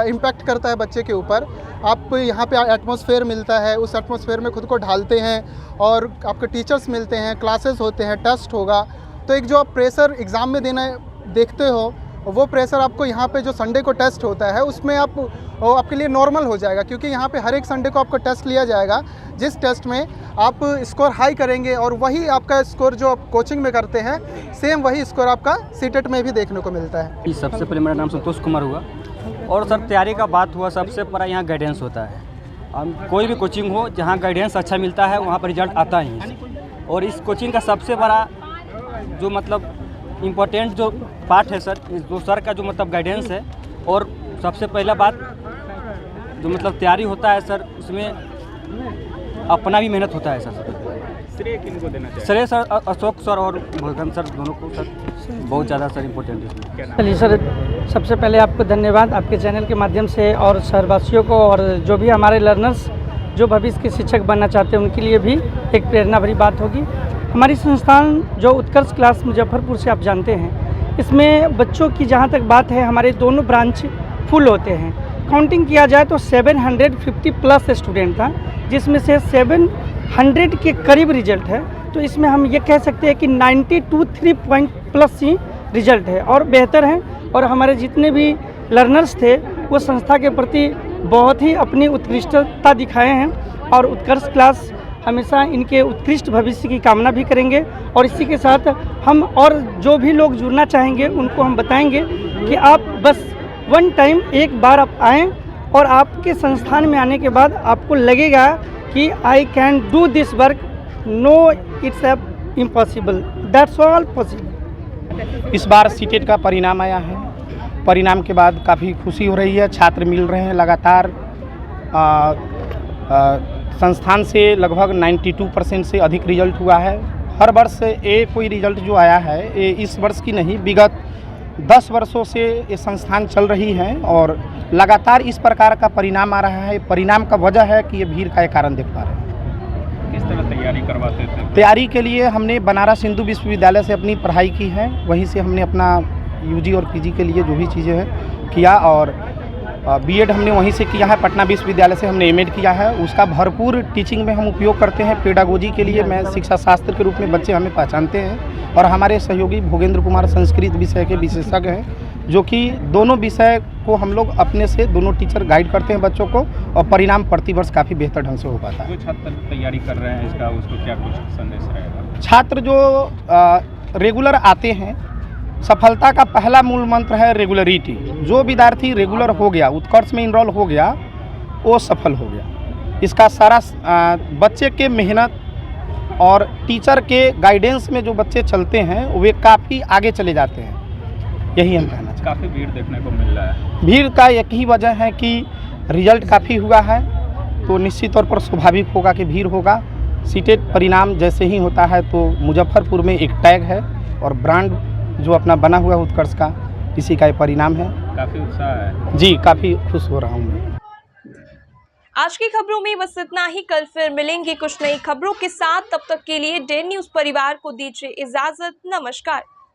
इम्पैक्ट करता है बच्चे के ऊपर। आप यहाँ पे एटमॉस्फेयर मिलता है, उस एटमॉस्फेयर में खुद को ढालते हैं और आपके टीचर्स मिलते हैं, क्लासेस होते हैं, टेस्ट होगा, तो एक जो आप प्रेशर एग्ज़ाम में देना देखते हो, वो प्रेशर आपको यहाँ पे जो संडे को टेस्ट होता है उसमें आपके लिए नॉर्मल हो जाएगा, क्योंकि यहाँ पे हर एक संडे को आपको टेस्ट लिया जाएगा, जिस टेस्ट में आप स्कोर हाई करेंगे और वही आपका स्कोर जो आप कोचिंग में करते हैं, सेम वही स्कोर आपका सीटेट में भी देखने को मिलता है। सबसे पहले मेरा नाम संतोष कुमार हुआ, और सर तैयारी का बात हुआ, सबसे बड़ा यहाँ गाइडेंस होता है। कोई भी कोचिंग हो जहाँ गाइडेंस अच्छा मिलता है वहाँ पर रिजल्ट आता ही है। और इस कोचिंग का सबसे बड़ा जो मतलब इम्पोर्टेंट जो पार्ट है सर, इस दो सर का जो मतलब गाइडेंस है, और सबसे पहला बात जो मतलब तैयारी होता है सर, उसमें अपना भी मेहनत होता है सर। श्रेय किनको देना चाहिए? श्रेय सर अशोक सर और भोगेंद्र सर दोनों को सर बहुत ज़्यादा सर इम्पोर्टेंट है। चलिए सर, सबसे पहले आपको धन्यवाद आपके चैनल के माध्यम से, और शहरवासियों को और जो भी हमारे लर्नर्स जो भविष्य के शिक्षक बनना चाहते हैं उनके लिए भी एक प्रेरणा भरी बात होगी। हमारी संस्थान जो उत्कर्ष क्लास मुजफ्फरपुर से आप जानते हैं, इसमें बच्चों की जहाँ तक बात है, हमारे दोनों ब्रांच फुल होते हैं। काउंटिंग किया जाए तो 750 प्लस स्टूडेंट था, जिसमें से 700 के करीब रिजल्ट है। तो इसमें हम ये कह सकते हैं कि 92 पॉइंट प्लस ही रिजल्ट है और बेहतर है। और हमारे जितने भी लर्नर्स थे वो संस्था के प्रति बहुत ही अपनी उत्कृष्टता दिखाए हैं, और उत्कर्ष क्लास हमेशा इनके उत्कृष्ट भविष्य की कामना भी करेंगे। और इसी के साथ हम और जो भी लोग जुड़ना चाहेंगे उनको हम बताएंगे कि आप बस वन टाइम एक बार आप आएँ, और आपके संस्थान में आने के बाद आपको लगेगा कि I can do this work, no it's impossible, that's all possible. इस बार सीटेट का परिणाम आया है। परिणाम के बाद काफ़ी खुशी हो रही है, छात्र मिल रहे हैं लगातार। संस्थान से लगभग 92% से अधिक रिजल्ट हुआ है। हर वर्ष कोई रिजल्ट जो आया है, ये इस वर्ष की नहीं, विगत 10 वर्षों से ये संस्थान चल रही है और लगातार इस प्रकार का परिणाम आ रहा है। परिणाम का वजह है कि ये भीड़ का एक कारण देख पा रहे हैं। किस तरह तैयारी करवाते थे? तैयारी के लिए हमने बनारस हिंदू विश्वविद्यालय से अपनी पढ़ाई की है, वहीं से हमने अपना यूजी और पीजी के लिए जो भी चीज़ें हैं किया, और बीएड हमने वहीं से किया है। पटना विश्वविद्यालय से हमने एमएड किया है। उसका भरपूर टीचिंग में हम उपयोग करते हैं। पेडागोजी के लिए मैं शिक्षा शास्त्र के रूप में बच्चे हमें पहचानते हैं, और हमारे सहयोगी भोगेंद्र कुमार संस्कृत विषय के विशेषज्ञ हैं, जो कि दोनों विषय को हम लोग अपने से दोनों टीचर गाइड करते हैं बच्चों को, और परिणाम प्रतिवर्ष काफ़ी बेहतर ढंग से हो पाता है। जो छात्र तैयारी कर रहे हैं इसका, उसको क्या कुछ संदेश रहेगा? छात्र जो रेगुलर आते हैं, सफलता का पहला मूल मंत्र है रेगुलरिटी। जो विद्यार्थी रेगुलर हो गया, उत्कर्ष में इनरोल हो गया, वो सफल हो गया। इसका सारा बच्चे के मेहनत और टीचर के गाइडेंस में जो बच्चे चलते हैं वे काफ़ी आगे चले जाते हैं। यही हम कहना चाहते हैं। काफ़ी भीड़ देखने को मिल रहा है। भीड़ का एक ही वजह है कि रिजल्ट काफ़ी हुआ है, तो निश्चित तौर पर स्वाभाविक होगा कि भीड़ होगा। सीटेट परिणाम जैसे ही होता है तो मुजफ्फरपुर में एक टैग है, और ब्रांड जो अपना बना हुआ है उत्कर्ष का, इसी का ये परिणाम है। काफ़ी उत्साह है जी, काफ़ी खुश हो रहा हूँ मैं। आज की खबरों में बस इतना ही। कल फिर मिलेंगे कुछ नई खबरों के साथ। तब तक के लिए डे न्यूज़ परिवार को दीजिए इजाजत। नमस्कार।